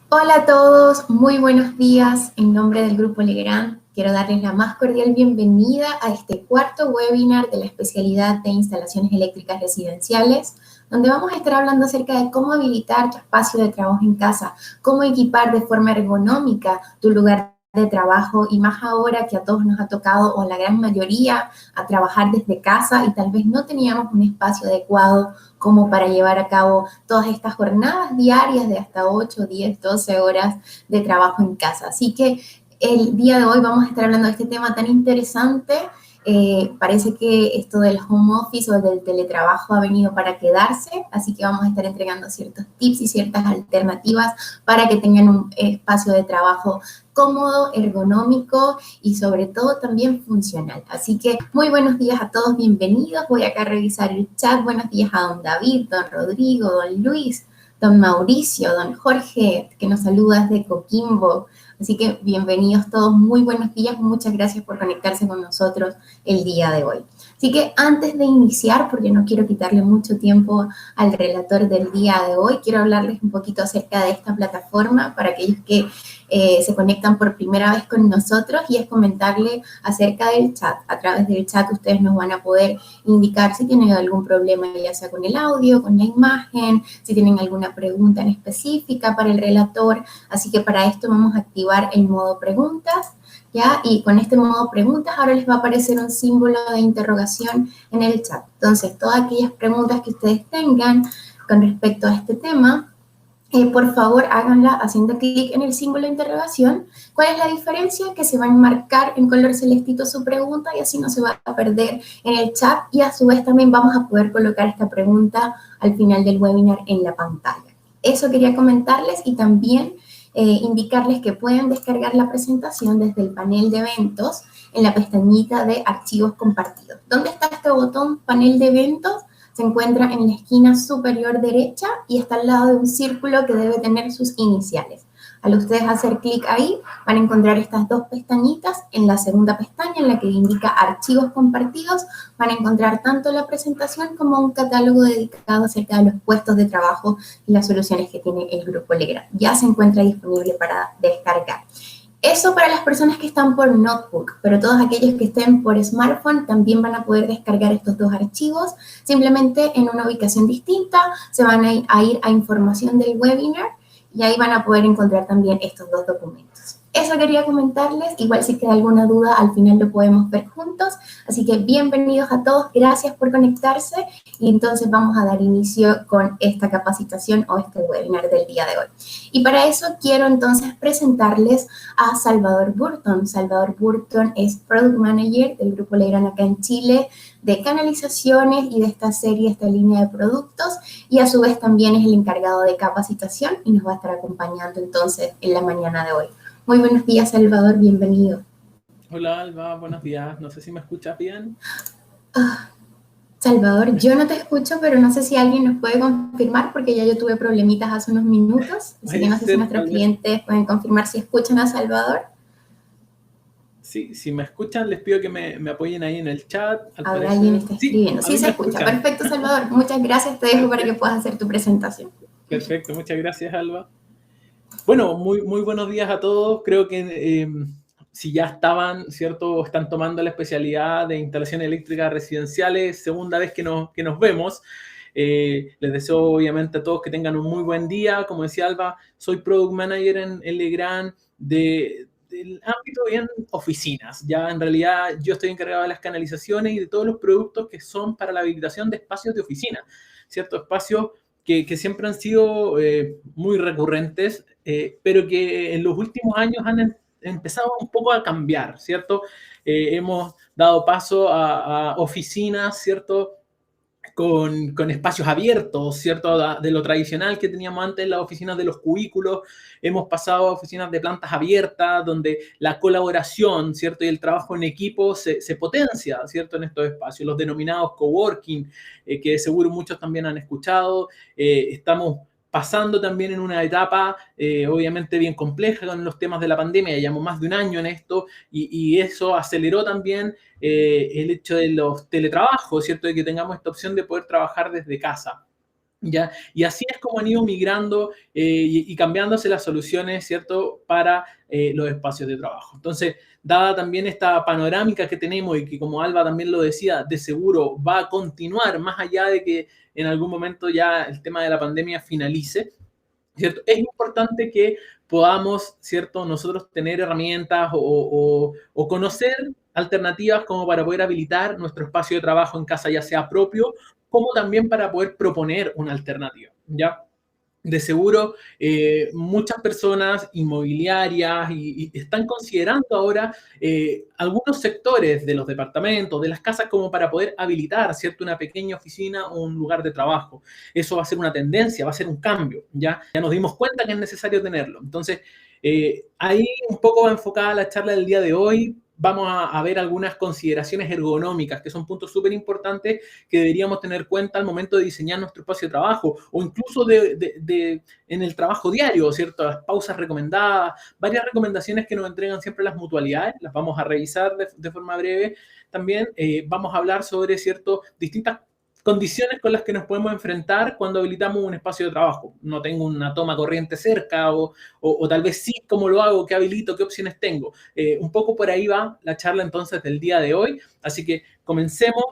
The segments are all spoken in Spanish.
Hola a todos, muy buenos días. En nombre del Grupo Legrand, quiero darles la más cordial bienvenida a este cuarto webinar de la especialidad de instalaciones eléctricas residenciales, donde vamos a estar hablando acerca de cómo habilitar tu espacio de trabajo en casa, cómo equipar de forma ergonómica tu lugar de trabajo y más ahora que a todos nos ha tocado, o a la gran mayoría, a trabajar desde casa y tal vez no teníamos un espacio adecuado como para llevar a cabo todas estas jornadas diarias de hasta 8, 10, 12 horas de trabajo en casa. Así que el día de hoy vamos a estar hablando de este tema tan interesante. Parece que esto del home office o del teletrabajo ha venido para quedarse, así que vamos a estar entregando ciertos tips y ciertas alternativas para que tengan un espacio de trabajo cómodo, ergonómico y sobre todo también funcional. Así que muy buenos días a todos, bienvenidos. Voy acá a revisar el chat. Buenos días a don David, don Rodrigo, don Luis, don Mauricio, don Jorge, que nos saluda desde Coquimbo. Así que bienvenidos todos, muy buenos días, muchas gracias por conectarse con nosotros el día de hoy. Así que antes de iniciar, porque no quiero quitarle mucho tiempo al relator del día de hoy, quiero hablarles un poquito acerca de esta plataforma para aquellos que se conectan por primera vez con nosotros, y es comentarle acerca del chat. A través del chat ustedes nos van a poder indicar si tienen algún problema, ya sea con el audio, con la imagen, si tienen alguna pregunta en específica para el relator. Así que para esto vamos a activar el modo preguntas, ¿ya? Y con este modo preguntas ahora les va a aparecer un símbolo de interrogación en el chat. Entonces, todas aquellas preguntas que ustedes tengan con respecto a este tema, por favor háganla haciendo clic en el símbolo de interrogación. ¿Cuál es la diferencia? Que se va a enmarcar en color celestito su pregunta y así no se va a perder en el chat, y a su vez también vamos a poder colocar esta pregunta al final del webinar en la pantalla. Eso quería comentarles, y también indicarles que pueden descargar la presentación desde el panel de eventos en la pestañita de archivos compartidos. ¿Dónde está este botón panel de eventos? Se encuentra en la esquina superior derecha y está al lado de un círculo que debe tener sus iniciales. Al ustedes hacer clic ahí, van a encontrar estas dos pestañitas. En la segunda pestaña, en la que indica archivos compartidos, van a encontrar tanto la presentación como un catálogo dedicado acerca de los puestos de trabajo y las soluciones que tiene el Grupo Legrand. Ya se encuentra disponible para descargar. Eso para las personas que están por notebook, pero todos aquellos que estén por smartphone también van a poder descargar estos dos archivos. Simplemente en una ubicación distinta se van a ir a información del webinar y ahí van a poder encontrar también estos dos documentos. Eso quería comentarles. Igual si queda alguna duda al final lo podemos ver juntos. Así que bienvenidos a todos, gracias por conectarse, y entonces vamos a dar inicio con esta capacitación o este webinar del día de hoy. Y para eso quiero entonces presentarles a Salvador Burton. Salvador Burton es Product Manager del Grupo Legrand acá en Chile, de canalizaciones y de esta serie, esta línea de productos, y a su vez también es el encargado de capacitación y nos va a estar acompañando entonces en la mañana de hoy. Muy buenos días, Salvador, bienvenido. Hola Alba, buenos días. No sé si me escuchas bien. Ah, Salvador, yo no te escucho, pero no sé si alguien nos puede confirmar, porque ya yo tuve problemitas hace unos minutos, así que Puede no sé si ser, nuestros tal vez. clientes pueden confirmar si escuchan a Salvador. Sí, si me escuchan, les pido que me apoyen ahí en el chat. Al A ver, alguien parecer, está sí, escribiendo. a Sí, mí se me escucha. escuchan. Perfecto, Salvador. Muchas gracias. Te dejo para que Perfecto, puedas hacer tu presentación. perfecto. Muchas gracias, Alba. Bueno, muy buenos días a todos. Creo que si ya estaban, ¿cierto? Están tomando la especialidad de instalaciones eléctricas residenciales, segunda vez que nos vemos. Les deseo obviamente a todos que tengan un muy buen día. Como decía Alba, soy Product Manager en Legrand del ámbito bien oficinas. Ya en realidad yo estoy encargado de las canalizaciones y de todos los productos que son para la habilitación de espacios de oficina, ¿cierto? Espacios que siempre han sido muy recurrentes, pero que en los últimos años han empezado un poco a cambiar, ¿cierto? Hemos dado paso a oficinas, ¿cierto? Con espacios abiertos, ¿cierto? De lo tradicional que teníamos antes, las oficinas de los cubículos, hemos pasado a oficinas de plantas abiertas, donde la colaboración, ¿cierto? Y el trabajo en equipo se potencia, ¿cierto? En estos espacios, los denominados coworking, que seguro muchos también han escuchado. Estamos pasando también en una etapa, obviamente, bien compleja con los temas de la pandemia. Ya llevamos más de un año en esto y eso aceleró también el hecho de los teletrabajos, ¿cierto? De que tengamos esta opción de poder trabajar desde casa. ¿ya? Y así es como han ido migrando y cambiándose las soluciones, ¿cierto?, para los espacios de trabajo. Entonces, dada también esta panorámica que tenemos y que, como Alba también lo decía, de seguro va a continuar más allá de que en algún momento ya el tema de la pandemia finalice, ¿cierto? Es importante que podamos, ¿cierto?, nosotros tener herramientas o conocer alternativas como para poder habilitar nuestro espacio de trabajo en casa, ya sea propio, como también para poder proponer una alternativa, ¿ya? De seguro, muchas personas inmobiliarias y están considerando ahora algunos sectores de los departamentos, de las casas, como para poder habilitar, ¿cierto?, una pequeña oficina o un lugar de trabajo. Eso va a ser una tendencia, va a ser un cambio, ¿ya? Ya nos dimos cuenta que es necesario tenerlo. Entonces, ahí un poco va enfocada la charla del día de hoy. Vamos a ver algunas consideraciones ergonómicas, que son puntos súper importantes que deberíamos tener cuenta al momento de diseñar nuestro espacio de trabajo o incluso en el trabajo diario, ¿cierto? Las pausas recomendadas, varias recomendaciones que nos entregan siempre las mutualidades, las vamos a revisar de forma breve. También vamos a hablar sobre, ¿cierto?, distintas condiciones con las que nos podemos enfrentar cuando habilitamos un espacio de trabajo. No tengo una toma corriente cerca o tal vez sí, ¿cómo lo hago? ¿Qué habilito? ¿Qué opciones tengo? Un poco por ahí va la charla entonces del día de hoy. Así que comencemos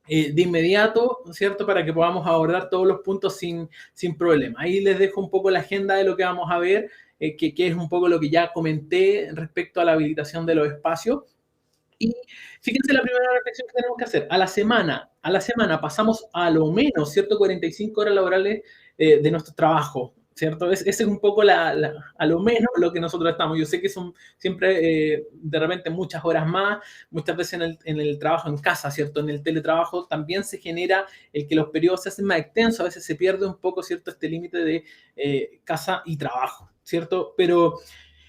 de inmediato, ¿cierto? Para que podamos abordar todos los puntos sin problema. Ahí les dejo un poco la agenda de lo que vamos a ver, que es un poco lo que ya comenté respecto a la habilitación de los espacios. Y fíjense la primera reflexión que tenemos que hacer. A la semana pasamos a lo menos, ¿cierto?, 45 horas laborales de nuestro trabajo, ¿cierto? Ese es un poco a lo menos lo que nosotros estamos. Yo sé que son siempre de repente muchas horas más, muchas veces en el trabajo en casa, ¿cierto? En el teletrabajo también se genera el que los periodos se hacen más extensos, a veces se pierde un poco, ¿cierto?, este límite de casa y trabajo, ¿cierto? Pero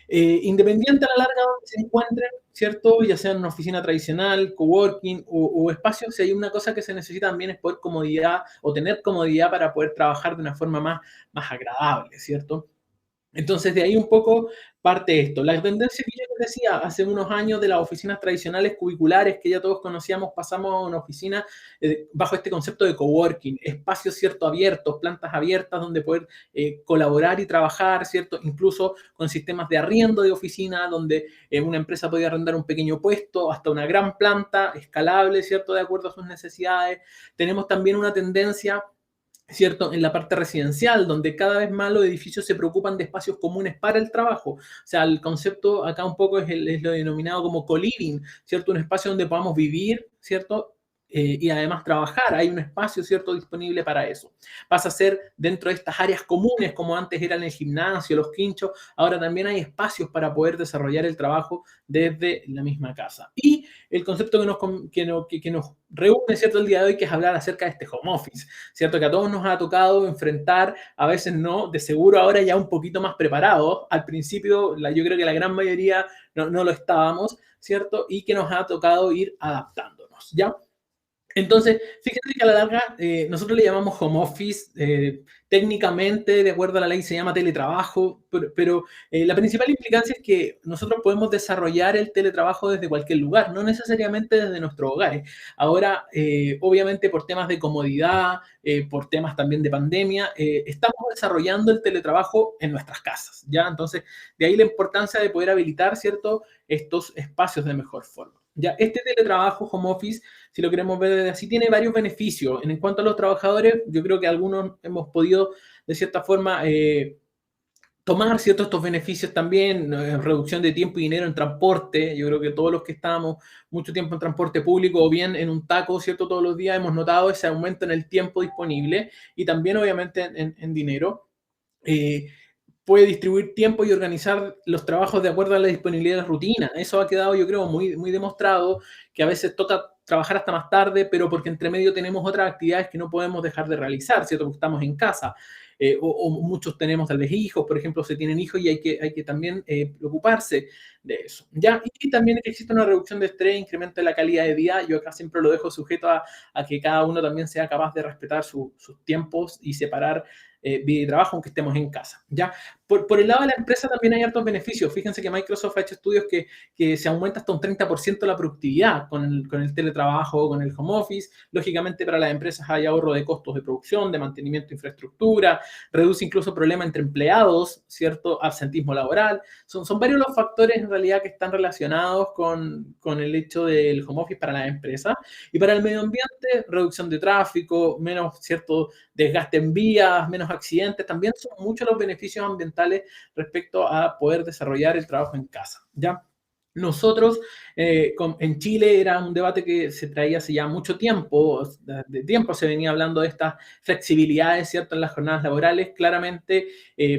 independiente a la larga donde se encuentren, ¿cierto? Ya sea en una oficina tradicional, coworking o espacios, si hay una cosa que se necesita también es poder comodidad o tener comodidad para poder trabajar de una forma más agradable, ¿cierto? Entonces, de ahí un poco parte esto. La tendencia que yo les decía hace unos años de las oficinas tradicionales cubiculares que ya todos conocíamos, pasamos a una oficina bajo este concepto de coworking, espacios, ¿cierto?, abiertos, plantas abiertas donde poder colaborar y trabajar, ¿cierto? Incluso con sistemas de arriendo de oficina, donde una empresa podía arrendar un pequeño puesto hasta una gran planta, escalable, ¿cierto?, de acuerdo a sus necesidades. Tenemos también una tendencia, ¿cierto?, en la parte residencial, donde cada vez más los edificios se preocupan de espacios comunes para el trabajo. O sea, el concepto acá un poco es lo denominado como co-living, ¿cierto? Un espacio donde podamos vivir, ¿cierto? Y además trabajar. Hay un espacio, ¿cierto?, disponible para eso. Pasa a ser dentro de estas áreas comunes, como antes eran el gimnasio, los quinchos, ahora también hay espacios para poder desarrollar el trabajo desde la misma casa. Y el concepto que nos reúne, ¿cierto?, el día de hoy, que es hablar acerca de este home office, ¿cierto? Que a todos nos ha tocado enfrentar, a veces no, de seguro ahora ya un poquito más preparados. Al principio, yo creo que la gran mayoría no lo estábamos, ¿cierto? Y que nos ha tocado ir adaptándonos, ¿ya? Entonces, fíjense que a la larga nosotros le llamamos home office, técnicamente, de acuerdo a la ley, se llama teletrabajo, pero la principal implicancia es que nosotros podemos desarrollar el teletrabajo desde cualquier lugar, no necesariamente desde nuestros hogares. Ahora, obviamente, por temas de comodidad, por temas también de pandemia, estamos desarrollando el teletrabajo en nuestras casas, ¿ya? Entonces, de ahí la importancia de poder habilitar, ¿cierto?, estos espacios de mejor forma. Ya, este teletrabajo, home office, si lo queremos ver desde así, tiene varios beneficios. En cuanto a los trabajadores, yo creo que algunos hemos podido, de cierta forma, tomar ciertos estos beneficios también, reducción de tiempo y dinero en transporte. Yo creo que todos los que estamos mucho tiempo en transporte público o bien en un taco, ¿cierto?, todos los días hemos notado ese aumento en el tiempo disponible y también, obviamente, en dinero. Puede distribuir tiempo y organizar los trabajos de acuerdo a la disponibilidad de la rutina. Eso ha quedado, yo creo, muy demostrado, que a veces toca trabajar hasta más tarde, pero porque entre medio tenemos otras actividades que no podemos dejar de realizar, ¿cierto? Porque estamos en casa. O muchos tenemos tal vez hijos, por ejemplo, se tienen hijos y hay que también preocuparse de eso, ¿ya? Y también existe una reducción de estrés, incremento de la calidad de vida. Yo acá siempre lo dejo sujeto a que cada uno también sea capaz de respetar sus tiempos y separar vida y trabajo, aunque estemos en casa, ¿ya? Por el lado de la empresa también hay hartos beneficios. Fíjense que Microsoft ha hecho estudios que se aumenta hasta un 30% la productividad con el teletrabajo, con el home office. Lógicamente para las empresas hay ahorro de costos de producción, de mantenimiento de infraestructura, reduce incluso problemas entre empleados, ¿cierto? Absentismo laboral. Son varios los factores en realidad que están relacionados con el hecho del home office para las empresas. Y para el medio ambiente, reducción de tráfico, menos, ¿cierto?, desgaste en vías, menos accidentes. También son muchos los beneficios ambientales respecto a poder desarrollar el trabajo en casa, ¿ya? Nosotros, en Chile era un debate que se traía hace ya mucho tiempo, de tiempo se venía hablando de estas flexibilidades, ¿cierto?, en las jornadas laborales. Claramente,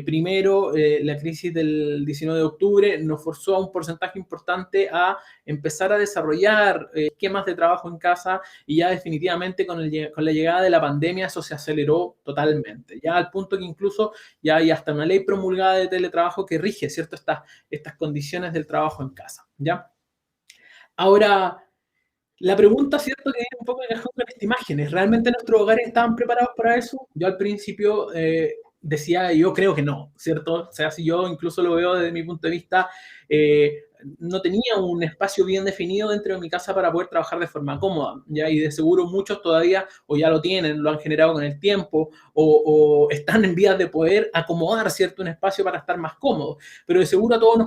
primero, la crisis del 19 de octubre nos forzó a un porcentaje importante a empezar a desarrollar esquemas de trabajo en casa, y ya definitivamente con la llegada de la pandemia eso se aceleró totalmente, ya al punto que incluso ya hay hasta una ley promulgada de teletrabajo que rige, ¿cierto?, estas condiciones del trabajo en casa. ¿Ya? Ahora, la pregunta, ¿cierto?, que viene un poco de con esta imagen, ¿es realmente nuestros hogares estaban preparados para eso? Yo al principio decía, yo creo que no, ¿cierto? O sea, si yo incluso lo veo desde mi punto de vista, no tenía un espacio bien definido dentro de mi casa para poder trabajar de forma cómoda, ¿ya? Y de seguro muchos todavía o ya lo tienen, lo han generado con el tiempo, o están en vías de poder acomodar, ¿cierto?, un espacio para estar más cómodo. Pero de seguro a todos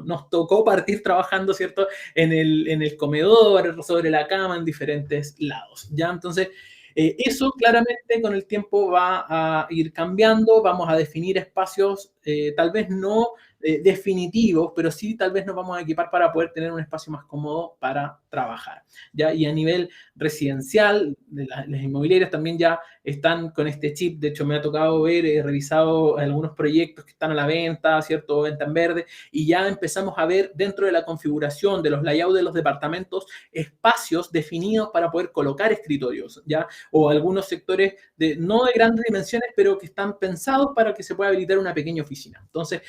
nos tocó partir trabajando, ¿cierto?, en el comedor, sobre la cama, en diferentes lados, ¿ya? Entonces, eso claramente con el tiempo va a ir cambiando, vamos a definir espacios tal vez no definitivos, pero sí tal vez nos vamos a equipar para poder tener un espacio más cómodo para trabajar, ¿ya? Y a nivel residencial, las inmobiliarias también ya están con este chip. De hecho, me ha tocado ver, he revisado algunos proyectos que están a la venta, ¿cierto?, venta en verde, y ya empezamos a ver dentro de la configuración de los layouts de los departamentos espacios definidos para poder colocar escritorios, ¿ya? O algunos sectores no de grandes dimensiones, pero que están pensados para que se pueda habilitar una pequeña oficina. Entonces,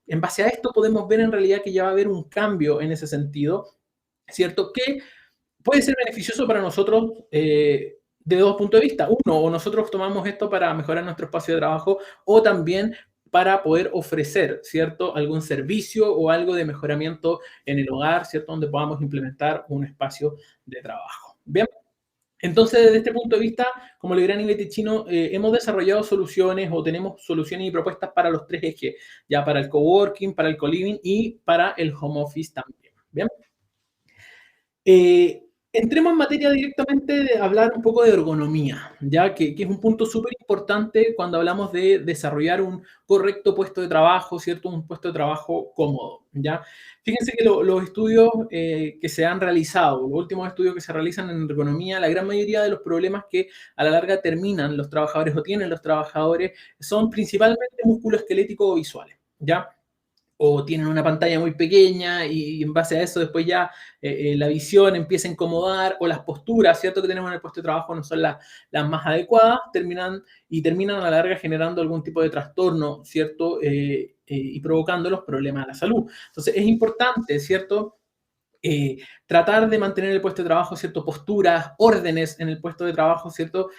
en base a esto podemos ver en realidad que ya va a haber un cambio en ese sentido, ¿cierto?, que puede ser beneficioso para nosotros de dos puntos de vista. Uno, o nosotros tomamos esto para mejorar nuestro espacio de trabajo, o también para poder ofrecer, ¿cierto?, algún servicio o algo de mejoramiento en el hogar, ¿cierto?, donde podamos implementar un espacio de trabajo. Bien. Entonces, desde este punto de vista, como Legrand y Betechino, hemos desarrollado soluciones o tenemos soluciones y propuestas para los tres ejes, ya para el coworking, para el co-living y para el home office también. Bien. Entremos en materia directamente de hablar un poco de ergonomía, ya que es un punto súper importante cuando hablamos de desarrollar un correcto puesto de trabajo, ¿cierto? Un puesto de trabajo cómodo, ¿ya? Fíjense que los estudios que se han realizado, los últimos estudios que se realizan en ergonomía, la gran mayoría de los problemas que a la larga terminan los trabajadores o tienen los trabajadores son principalmente musculoesqueléticos o visuales, ¿ya? O tienen una pantalla muy pequeña y en base a eso después ya la visión empieza a incomodar, o las posturas, ¿cierto?, que tenemos en el puesto de trabajo no son las más adecuadas, terminan a la larga generando algún tipo de trastorno, ¿cierto?, y provocando los problemas a la salud. Entonces es importante, ¿cierto?, tratar de mantener el puesto de trabajo, ¿cierto?, posturas, órdenes en el puesto de trabajo, ¿cierto?,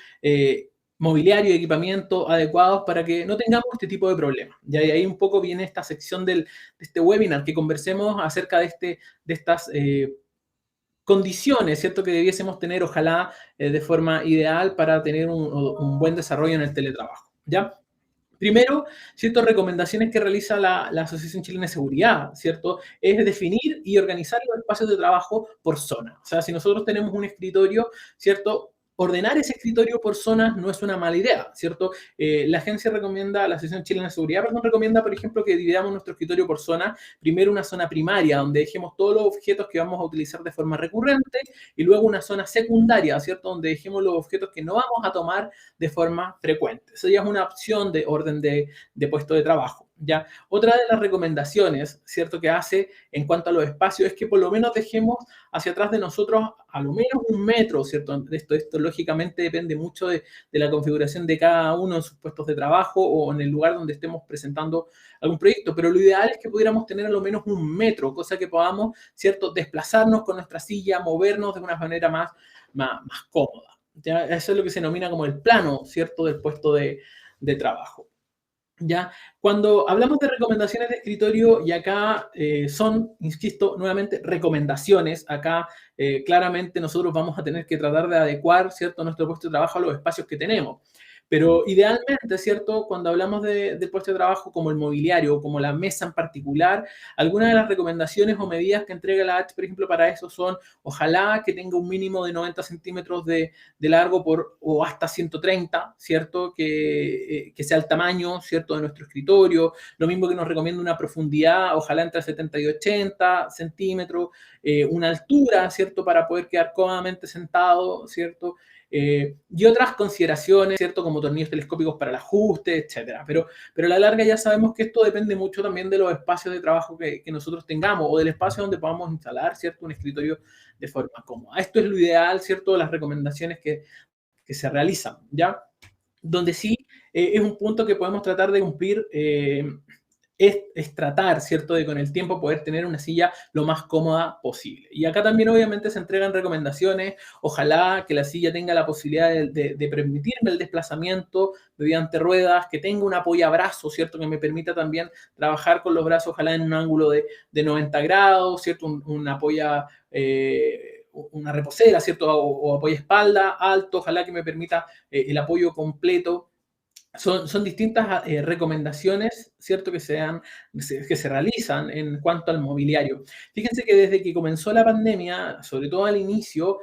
mobiliario y equipamiento adecuados para que no tengamos este tipo de problemas. Y ahí un poco viene esta sección de este webinar, que conversemos acerca de estas condiciones, ¿cierto?, que debiésemos tener, ojalá, de forma ideal para tener un buen desarrollo en el teletrabajo, ¿ya? Primero, ciertas recomendaciones que realiza la Asociación Chilena de Seguridad, ¿cierto?, es definir y organizar los espacios de trabajo por zona. O sea, si nosotros tenemos un escritorio, ¿cierto?, ordenar ese escritorio por zonas no es una mala idea, ¿cierto? La agencia recomienda, la Asociación Chilena de Seguridad, perdón, recomienda, por ejemplo, que dividamos nuestro escritorio por zona. Primero una zona primaria, donde dejemos todos los objetos que vamos a utilizar de forma recurrente, y luego una zona secundaria, ¿cierto?, donde dejemos los objetos que no vamos a tomar de forma frecuente. Eso ya es una opción de orden de puesto de trabajo, ¿ya? Otra de las recomendaciones, ¿cierto?, que hace en cuanto a los espacios es que por lo menos dejemos hacia atrás de nosotros a lo menos 1 metro, ¿cierto? Esto lógicamente depende mucho de la configuración de cada uno en sus puestos de trabajo o en el lugar donde estemos presentando algún proyecto, pero lo ideal es que pudiéramos tener a lo menos 1 metro, cosa que podamos, ¿cierto?, desplazarnos con nuestra silla, movernos de una manera más cómoda. ¿Ya? Eso es lo que se denomina como el plano, ¿cierto?, del puesto de de trabajo. ¿Ya? Cuando hablamos de recomendaciones de escritorio, y acá son, insisto, nuevamente recomendaciones, acá claramente nosotros vamos a tener que tratar de adecuar, ¿cierto?, nuestro puesto de trabajo a los espacios que tenemos. Pero idealmente, ¿cierto?, cuando hablamos del puesto de trabajo como el mobiliario, como la mesa en particular, algunas de las recomendaciones o medidas que entrega la H, por ejemplo, para eso son, ojalá que tenga un mínimo de 90 centímetros de largo o hasta 130, ¿cierto?, que sea el tamaño, ¿cierto?, de nuestro escritorio. Lo mismo que nos recomienda una profundidad, ojalá entre 70 y 80 centímetros, una altura, ¿cierto?, para poder quedar cómodamente sentado, ¿cierto?, y otras consideraciones, ¿cierto?, como tornillos telescópicos para el ajuste, etcétera. Pero a la larga ya sabemos que esto depende mucho también de los espacios de trabajo que nosotros tengamos o del espacio donde podamos instalar, ¿cierto?, un escritorio de forma cómoda. Esto es lo ideal, ¿cierto?, las recomendaciones que se realizan, ¿ya? Donde sí es un punto que podemos tratar de cumplir, es tratar, ¿cierto?, de con el tiempo poder tener una silla lo más cómoda posible. Y acá también obviamente se entregan recomendaciones, ojalá que la silla tenga la posibilidad de permitirme el desplazamiento mediante ruedas, que tenga un apoyabrazo, ¿cierto?, que me permita también trabajar con los brazos, ojalá en un ángulo de 90 grados, ¿cierto?, una reposera, ¿cierto?, o apoya espalda alto, ojalá que me permita el apoyo completo. Son distintas recomendaciones, ¿cierto?, que se realizan en cuanto al mobiliario. Fíjense que desde que comenzó la pandemia, sobre todo al inicio,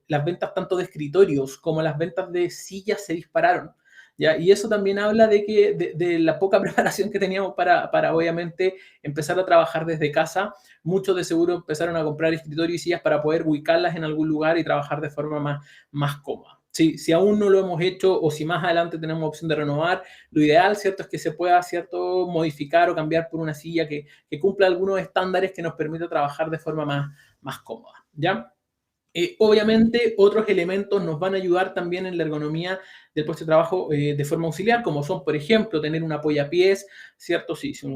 las ventas tanto de escritorios como las ventas de sillas se dispararon, ¿ya? Y eso también habla de la poca preparación que teníamos para obviamente empezar a trabajar desde casa. Muchos de seguro empezaron a comprar escritorios y sillas para poder ubicarlas en algún lugar y trabajar de forma más cómoda. Si aún no lo hemos hecho o si más adelante tenemos opción de renovar, lo ideal, ¿cierto?, es que se pueda, ¿cierto?, modificar o cambiar por una silla que cumpla algunos estándares que nos permita trabajar de forma más cómoda, ¿ya? Obviamente, otros elementos nos van a ayudar también en la ergonomía del puesto de trabajo de forma auxiliar, como son, por ejemplo, tener un apoyapiés, ¿cierto? Si se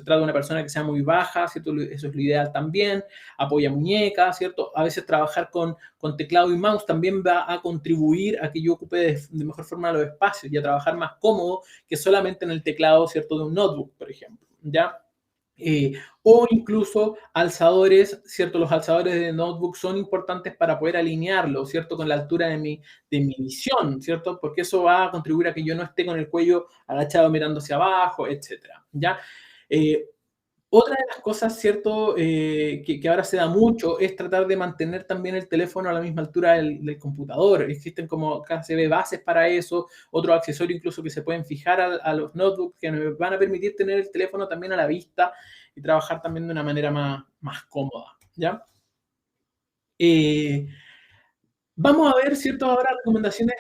trata de una persona que sea muy baja, ¿cierto? Eso es lo ideal también. Apoya muñeca, ¿cierto? A veces trabajar con teclado y mouse también va a contribuir a que yo ocupe de mejor forma los espacios y a trabajar más cómodo que solamente en el teclado, ¿cierto?, de un notebook, por ejemplo, ¿ya? O incluso alzadores, ¿cierto? Los alzadores de notebook son importantes para poder alinearlo, ¿cierto?, con la altura de mi visión, ¿cierto? Porque eso va a contribuir a que yo no esté con el cuello agachado mirando hacia abajo, etcétera, ¿ya? Otra de las cosas, ¿cierto?, que ahora se da mucho es tratar de mantener también el teléfono a la misma altura del computador. Existen como KCB bases para eso, otros accesorios incluso que se pueden fijar a los notebooks que nos van a permitir tener el teléfono también a la vista y trabajar también de una manera más cómoda, ¿ya? Vamos a ver, ¿cierto?, ahora recomendaciones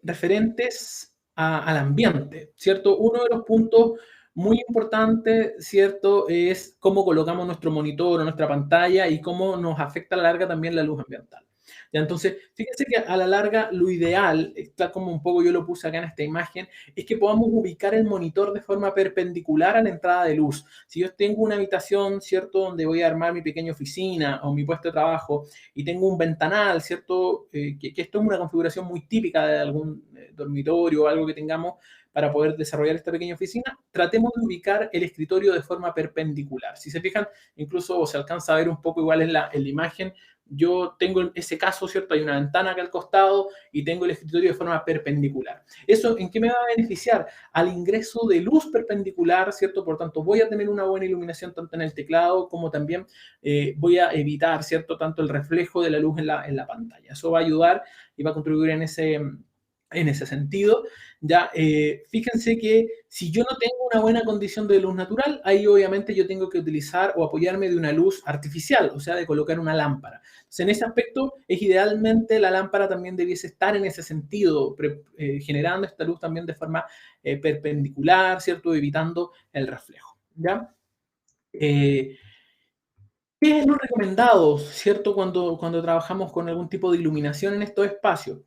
referentes al ambiente, ¿cierto? Uno de los puntos muy importantes, ¿cierto?, es cómo colocamos nuestro monitor o nuestra pantalla y cómo nos afecta a la larga también la luz ambiental. ¿Ya? Entonces, fíjense que a la larga lo ideal, está como un poco yo lo puse acá en esta imagen, es que podamos ubicar el monitor de forma perpendicular a la entrada de luz. Si yo tengo una habitación, ¿cierto?, donde voy a armar mi pequeña oficina o mi puesto de trabajo y tengo un ventanal, ¿cierto?, que esto es una configuración muy típica de algún dormitorio o algo que tengamos para poder desarrollar esta pequeña oficina, tratemos de ubicar el escritorio de forma perpendicular. Si se fijan, incluso se alcanza a ver un poco igual en la imagen, yo tengo ese caso, ¿cierto? Hay una ventana acá al costado y tengo el escritorio de forma perpendicular. ¿Eso en qué me va a beneficiar? Al ingreso de luz perpendicular, ¿cierto? Por tanto, voy a tener una buena iluminación tanto en el teclado como también voy a evitar, ¿cierto?, tanto el reflejo de la luz en la pantalla. Eso va a ayudar y va a contribuir en ese sentido. Ya, fíjense que si yo no tengo una buena condición de luz natural, ahí obviamente yo tengo que utilizar o apoyarme de una luz artificial, o sea, de colocar una lámpara. Entonces, en ese aspecto, es idealmente la lámpara también debiese estar en ese sentido, generando esta luz también de forma perpendicular, ¿cierto?, evitando el reflejo, ¿ya? ¿Qué es lo recomendado, ¿cierto?, cuando trabajamos con algún tipo de iluminación en estos espacios?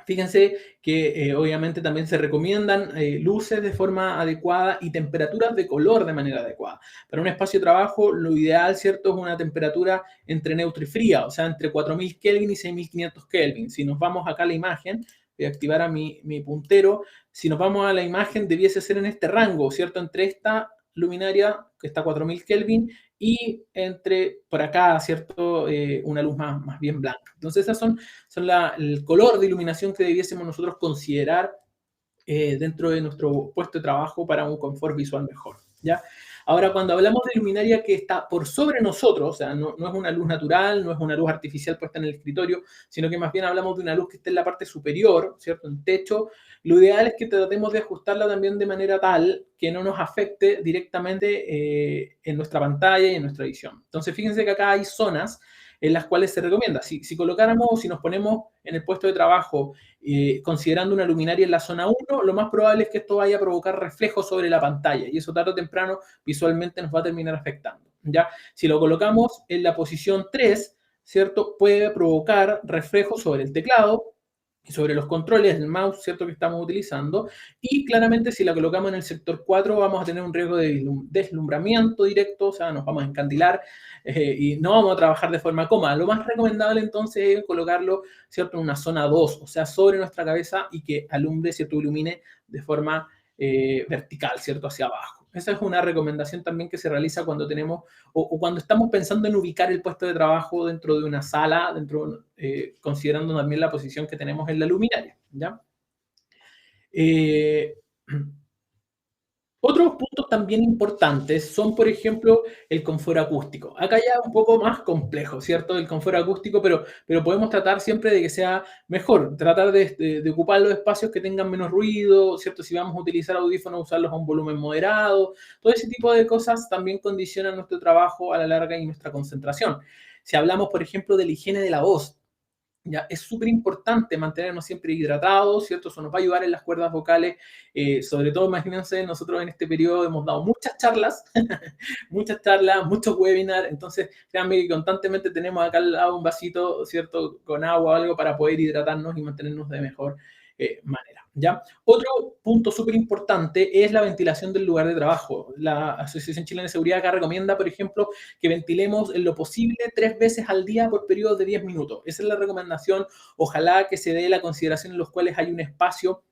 Fíjense que obviamente también se recomiendan luces de forma adecuada y temperaturas de color de manera adecuada. Para un espacio de trabajo, lo ideal, ¿cierto?, es una temperatura entre neutra y fría, o sea, entre 4000 Kelvin y 6500 Kelvin. Si nos vamos acá a la imagen, voy a activar a mi puntero. Si nos vamos a la imagen, debiese ser en este rango, ¿cierto? Entre esta luminaria, que está a 4000 Kelvin, y entre por acá, ¿cierto? Una luz más bien blanca. Entonces, esas son el color de iluminación que debiésemos nosotros considerar dentro de nuestro puesto de trabajo para un confort visual mejor, ¿ya? Ahora, cuando hablamos de luminaria que está por sobre nosotros, o sea, no es una luz natural, no es una luz artificial puesta en el escritorio, sino que más bien hablamos de una luz que esté en la parte superior, ¿cierto? En techo, lo ideal es que tratemos de ajustarla también de manera tal que no nos afecte directamente en nuestra pantalla y en nuestra visión. Entonces, fíjense que acá hay zonas en las cuales se recomienda. Si colocáramos, si nos ponemos en el puesto de trabajo considerando una luminaria en la zona 1, lo más probable es que esto vaya a provocar reflejos sobre la pantalla y eso tarde o temprano visualmente nos va a terminar afectando, ¿ya? Si lo colocamos en la posición 3, ¿cierto? Puede provocar reflejos sobre el teclado y sobre los controles del mouse, ¿cierto? Que estamos utilizando. Y claramente si la colocamos en el sector 4 vamos a tener un riesgo de deslumbramiento directo, o sea, nos vamos a encandilar y no vamos a trabajar de forma cómoda. Lo más recomendable entonces es colocarlo, ¿cierto? En una zona 2, o sea, sobre nuestra cabeza y que alumbre, ¿cierto? Ilumine de forma vertical, ¿cierto? Hacia abajo. Esa es una recomendación también que se realiza cuando tenemos o cuando estamos pensando en ubicar el puesto de trabajo dentro de una sala, considerando también la posición que tenemos en la luminaria, ¿ya? Otros puntos también importantes son, por ejemplo, el confort acústico. Acá ya es un poco más complejo, ¿cierto? El confort acústico, pero podemos tratar siempre de que sea mejor, tratar de ocupar los espacios que tengan menos ruido, ¿cierto? Si vamos a utilizar audífonos, usarlos a un volumen moderado. Todo ese tipo de cosas también condicionan nuestro trabajo a la larga y nuestra concentración. Si hablamos, por ejemplo, de la higiene de la voz, ya, es súper importante mantenernos siempre hidratados, ¿cierto? Eso nos va a ayudar en las cuerdas vocales. Sobre todo, imagínense, nosotros en este periodo hemos dado muchas charlas, muchos webinars. Entonces, créanme que constantemente tenemos acá al lado un vasito, ¿cierto? Con agua o algo para poder hidratarnos y mantenernos de mejor manera, ¿ya? Otro punto súper importante es la ventilación del lugar de trabajo. La Asociación Chilena de Seguridad acá recomienda, por ejemplo, que ventilemos en lo posible 3 veces al día por periodos de 10 minutos. Esa es la recomendación. Ojalá que se dé la consideración en los cuales hay un espacio,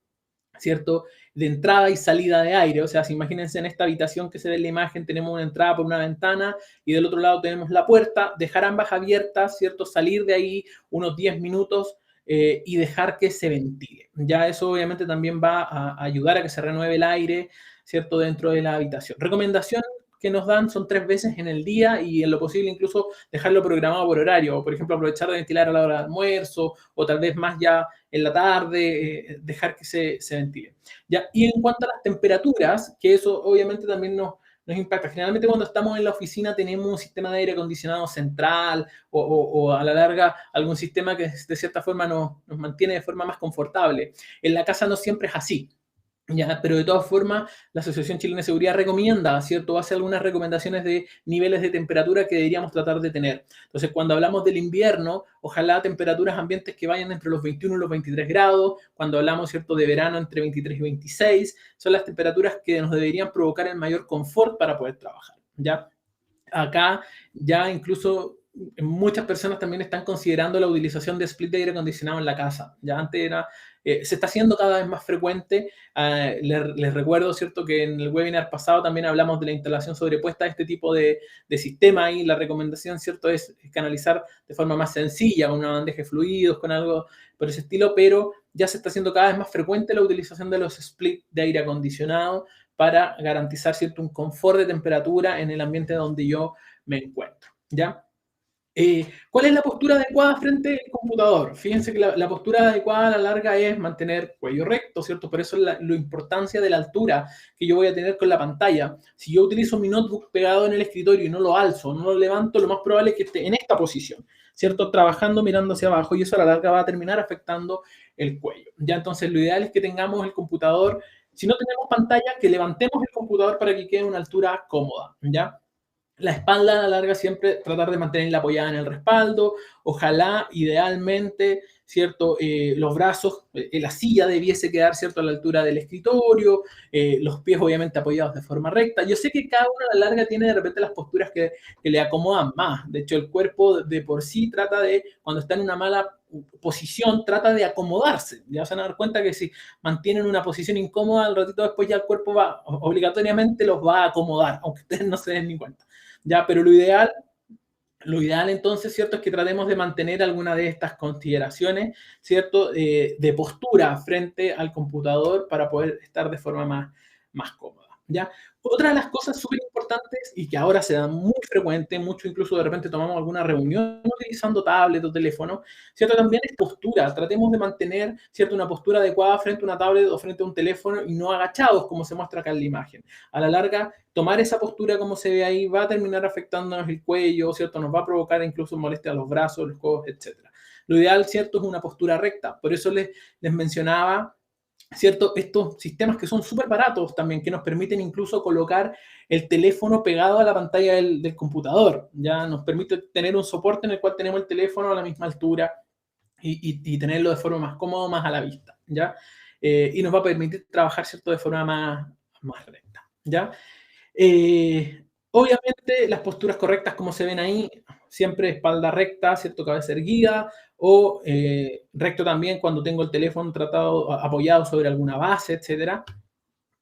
¿cierto?, de entrada y salida de aire. O sea, si imagínense en esta habitación que se ve en la imagen, tenemos una entrada por una ventana y del otro lado tenemos la puerta, dejar ambas abiertas, ¿cierto?, salir de ahí unos 10 minutos y dejar que se ventile. Ya eso obviamente también va a ayudar a que se renueve el aire, ¿cierto?, dentro de la habitación. Recomendación que nos dan son 3 veces en el día y en lo posible incluso dejarlo programado por horario, o por ejemplo aprovechar de ventilar a la hora de almuerzo o tal vez más ya en la tarde, dejar que se ventile. ¿Ya? Y en cuanto a las temperaturas, que eso obviamente también nos impacta. Generalmente cuando estamos en la oficina tenemos un sistema de aire acondicionado central o a la larga algún sistema que de cierta forma nos mantiene de forma más confortable. En la casa no siempre es así. Ya, pero de todas formas, la Asociación Chilena de Seguridad recomienda, ¿cierto? Hace algunas recomendaciones de niveles de temperatura que deberíamos tratar de tener. Entonces, cuando hablamos del invierno, ojalá temperaturas ambientes que vayan entre los 21 y los 23 grados. Cuando hablamos, ¿cierto?, de verano, entre 23 y 26, son las temperaturas que nos deberían provocar el mayor confort para poder trabajar, ¿ya? Acá ya incluso muchas personas también están considerando la utilización de split de aire acondicionado en la casa. Ya antes era, se está haciendo cada vez más frecuente. Les recuerdo, ¿cierto?, que en el webinar pasado también hablamos de la instalación sobrepuesta de este tipo de sistema y la recomendación, ¿cierto?, es canalizar de forma más sencilla, con una bandeja de fluidos, con algo por ese estilo, pero ya se está haciendo cada vez más frecuente la utilización de los split de aire acondicionado para garantizar, ¿cierto?, un confort de temperatura en el ambiente donde yo me encuentro, ¿ya? ¿Cuál es la postura adecuada frente al computador? Fíjense que la postura adecuada a la larga es mantener cuello recto, ¿cierto? Por eso es la importancia de la altura que yo voy a tener con la pantalla. Si yo utilizo mi notebook pegado en el escritorio y no lo alzo, no lo levanto, lo más probable es que esté en esta posición, ¿cierto? Trabajando mirando hacia abajo y eso a la larga va a terminar afectando el cuello. Ya, entonces lo ideal es que tengamos el computador, si no tenemos pantalla, que levantemos el computador para que quede a una altura cómoda, ¿ya? La espalda a la larga siempre tratar de mantenerla apoyada en el respaldo. Ojalá, idealmente, ¿cierto? Los brazos, la silla debiese quedar, ¿cierto?, a la altura del escritorio, los pies obviamente apoyados de forma recta. Yo sé que cada uno a la larga tiene de repente las posturas que le acomodan más. De hecho, el cuerpo de por sí trata de, cuando está en una mala posición, trata de acomodarse. Ya se van a dar cuenta que si mantienen una posición incómoda, al ratito después ya el cuerpo va, obligatoriamente los va a acomodar, aunque ustedes no se den ni cuenta. Ya, pero lo ideal entonces, ¿cierto?, es que tratemos de mantener alguna de estas consideraciones, ¿cierto?, de postura frente al computador para poder estar de forma más cómoda, ¿ya? Otra de las cosas súper importantes y que ahora se da muy frecuente, mucho incluso de repente tomamos alguna reunión utilizando tablet o teléfono, ¿cierto? También es postura. Tratemos de mantener, ¿cierto?, una postura adecuada frente a una tablet o frente a un teléfono y no agachados, como se muestra acá en la imagen. A la larga, tomar esa postura como se ve ahí va a terminar afectándonos el cuello, ¿cierto? Nos va a provocar incluso molestia a los brazos, los codos, etc. Lo ideal, ¿cierto?, es una postura recta. Por eso les mencionaba, ¿cierto?, estos sistemas que son súper baratos también, que nos permiten incluso colocar el teléfono pegado a la pantalla del computador. Ya nos permite tener un soporte en el cual tenemos el teléfono a la misma altura y tenerlo de forma más cómoda, más a la vista, ¿ya? Y nos va a permitir trabajar, ¿cierto?, de forma más recta, ¿ya? Obviamente las posturas correctas, como se ven ahí, siempre espalda recta, ¿cierto?, cabeza erguida, o recto también cuando tengo el teléfono apoyado sobre alguna base, etcétera.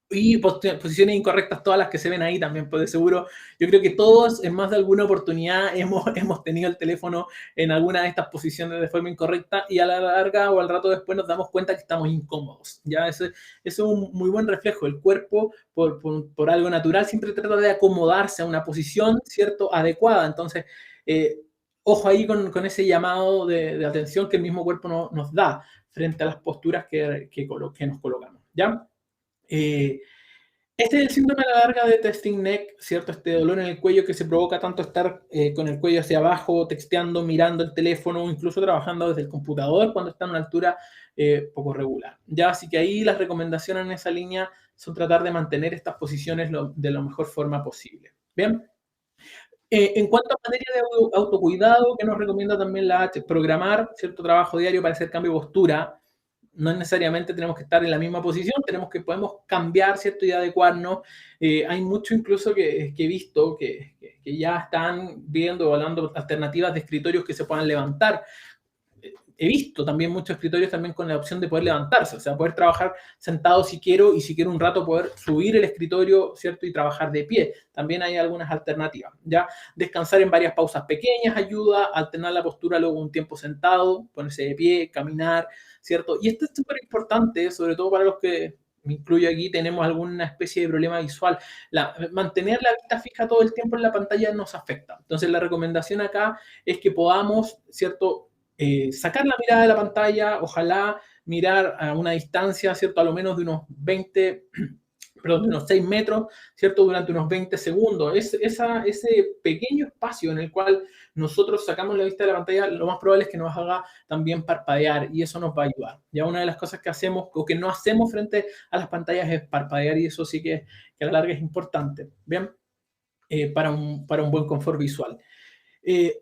Y posiciones incorrectas, todas las que se ven ahí también, pues de seguro, yo creo que todos en más de alguna oportunidad hemos tenido el teléfono en alguna de estas posiciones de forma incorrecta y a la larga o al rato después nos damos cuenta que estamos incómodos. Ya eso es un muy buen reflejo. El cuerpo, por algo natural, siempre trata de acomodarse a una posición, ¿cierto?, adecuada. Entonces, ojo ahí con ese llamado de atención que el mismo cuerpo nos da frente a las posturas que nos colocamos, ¿ya? Este es el síndrome a la larga de testing neck, ¿cierto? Este dolor en el cuello que se provoca tanto estar con el cuello hacia abajo, texteando, mirando el teléfono, incluso trabajando desde el computador cuando está en una altura poco regular. Ya, así que ahí las recomendaciones en esa línea son tratar de mantener estas posiciones de la mejor forma posible. Bien. En cuanto a materia de autocuidado, que nos recomienda también la H, programar cierto trabajo diario para hacer cambio de postura. No necesariamente tenemos que estar en la misma posición, podemos cambiar, ¿cierto?, y adecuarnos. Hay mucho incluso que he visto que ya están viendo o hablando alternativas de escritorios que se puedan levantar. He visto también muchos escritorios también con la opción de poder levantarse, o sea, poder trabajar sentado si quiero y si quiero un rato poder subir el escritorio, ¿cierto?, y trabajar de pie. También hay algunas alternativas, ¿ya? Descansar en varias pausas pequeñas ayuda, alternar la postura luego un tiempo sentado, ponerse de pie, caminar, ¿cierto? Y esto es súper importante, sobre todo para los que, me incluyo aquí, tenemos alguna especie de problema visual. Mantener la vista fija todo el tiempo en la pantalla nos afecta. Entonces, la recomendación acá es que podamos, ¿cierto?, sacar la mirada de la pantalla, ojalá mirar a una distancia, ¿cierto?, a lo menos de unos 6 metros, ¿cierto?, durante unos 20 segundos. Ese pequeño espacio en el cual nosotros sacamos la vista de la pantalla, lo más probable es que nos haga también parpadear y eso nos va a ayudar. Ya una de las cosas que hacemos o que no hacemos frente a las pantallas es parpadear y eso sí que a la larga es importante, ¿bien? Para un buen confort visual.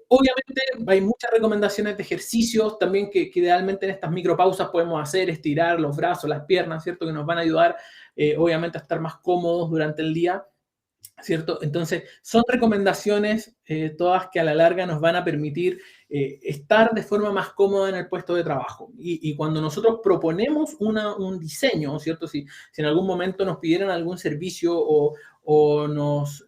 Obviamente hay muchas recomendaciones de ejercicios también que idealmente en estas micropausas podemos hacer, estirar los brazos, las piernas, ¿cierto?, que nos van a ayudar obviamente a estar más cómodos durante el día, ¿cierto? Entonces, son recomendaciones todas que a la larga nos van a permitir estar de forma más cómoda en el puesto de trabajo. Y cuando nosotros proponemos un diseño, ¿cierto? Si en algún momento nos pidieran algún servicio o nos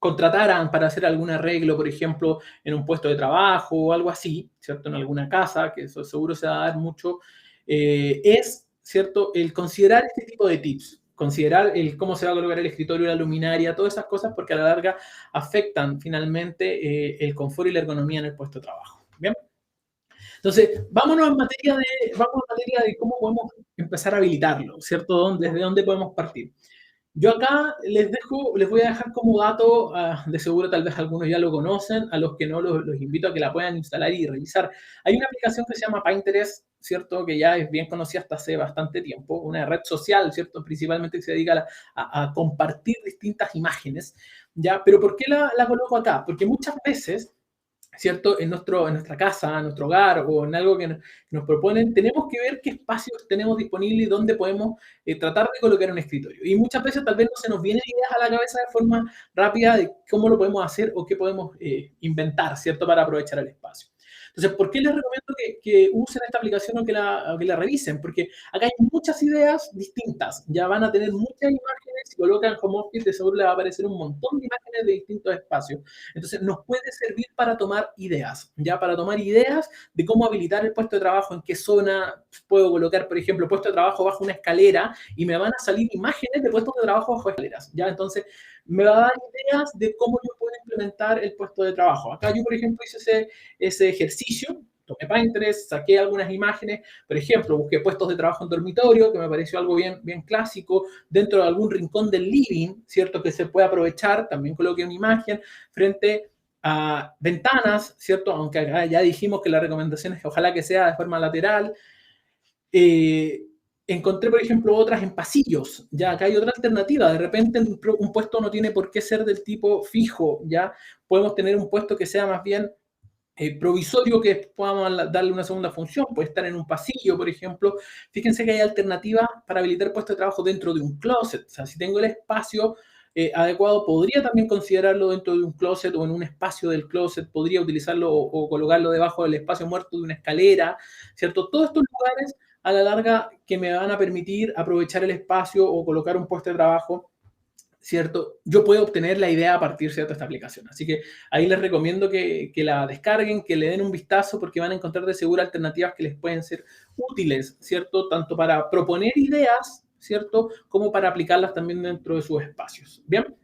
contrataran para hacer algún arreglo, por ejemplo, en un puesto de trabajo o algo así, ¿cierto?, en alguna casa, que eso seguro se va a dar mucho, es, ¿cierto?, el considerar este tipo de tips, considerar cómo se va a colocar el escritorio, la luminaria, todas esas cosas, porque a la larga afectan finalmente el confort y la ergonomía en el puesto de trabajo. ¿Bien? Entonces, vámonos a materia de cómo podemos empezar a habilitarlo, ¿cierto? ¿Desde dónde podemos partir? Yo acá les voy a dejar como dato, de seguro tal vez algunos ya lo conocen, a los que no los invito a que la puedan instalar y revisar. Hay una aplicación que se llama Pinterest, ¿cierto?, que ya es bien conocida hasta hace bastante tiempo, una red social, ¿cierto?, principalmente que se dedica a compartir distintas imágenes, ¿ya? Pero ¿por qué la coloco acá? Porque muchas veces, ¿cierto? En nuestra casa, en nuestro hogar o en algo que nos proponen, tenemos que ver qué espacios tenemos disponibles y dónde podemos tratar de colocar un escritorio. Y muchas veces tal vez no se nos vienen ideas a la cabeza de forma rápida de cómo lo podemos hacer o qué podemos inventar, ¿cierto? Para aprovechar el espacio. Entonces, ¿por qué les recomiendo que usen esta aplicación o que la revisen? Porque acá hay muchas ideas distintas. Ya van a tener muchas imágenes. Si colocan Home Office, de seguro les va a aparecer un montón de imágenes de distintos espacios. Entonces, nos puede servir para tomar ideas, ya para tomar ideas de cómo habilitar el puesto de trabajo, en qué zona puedo colocar, por ejemplo, puesto de trabajo bajo una escalera y me van a salir imágenes de puestos de trabajo bajo escaleras, ya. Entonces, me va a dar ideas de cómo yo puedo implementar el puesto de trabajo. Acá yo, por ejemplo, hice ese ejercicio, tomé Pinterest, saqué algunas imágenes, por ejemplo, busqué puestos de trabajo en dormitorio, que me pareció algo bien, bien clásico, dentro de algún rincón del living, ¿cierto? Que se puede aprovechar, también coloqué una imagen frente a ventanas, ¿cierto? Aunque acá ya dijimos que la recomendación es que ojalá que sea de forma lateral. Encontré, por ejemplo, otras en pasillos, ya acá hay otra alternativa, de repente un puesto no tiene por qué ser del tipo fijo, ya podemos tener un puesto que sea más bien provisorio, que podamos darle una segunda función, puede estar en un pasillo, por ejemplo. Fíjense que hay alternativas para habilitar puestos de trabajo dentro de un closet, o sea, si tengo el espacio adecuado, podría también considerarlo dentro de un closet o en un espacio del closet, podría utilizarlo o colocarlo debajo del espacio muerto de una escalera, ¿cierto? Todos estos lugares a la larga que me van a permitir aprovechar el espacio o colocar un puesto de trabajo, ¿cierto? Yo puedo obtener la idea a partir, ¿cierto?, de esta aplicación. Así que ahí les recomiendo que la descarguen, que le den un vistazo, porque van a encontrar de seguro alternativas que les pueden ser útiles, ¿cierto? Tanto para proponer ideas, ¿cierto?, como para aplicarlas también dentro de sus espacios. ¿Bien?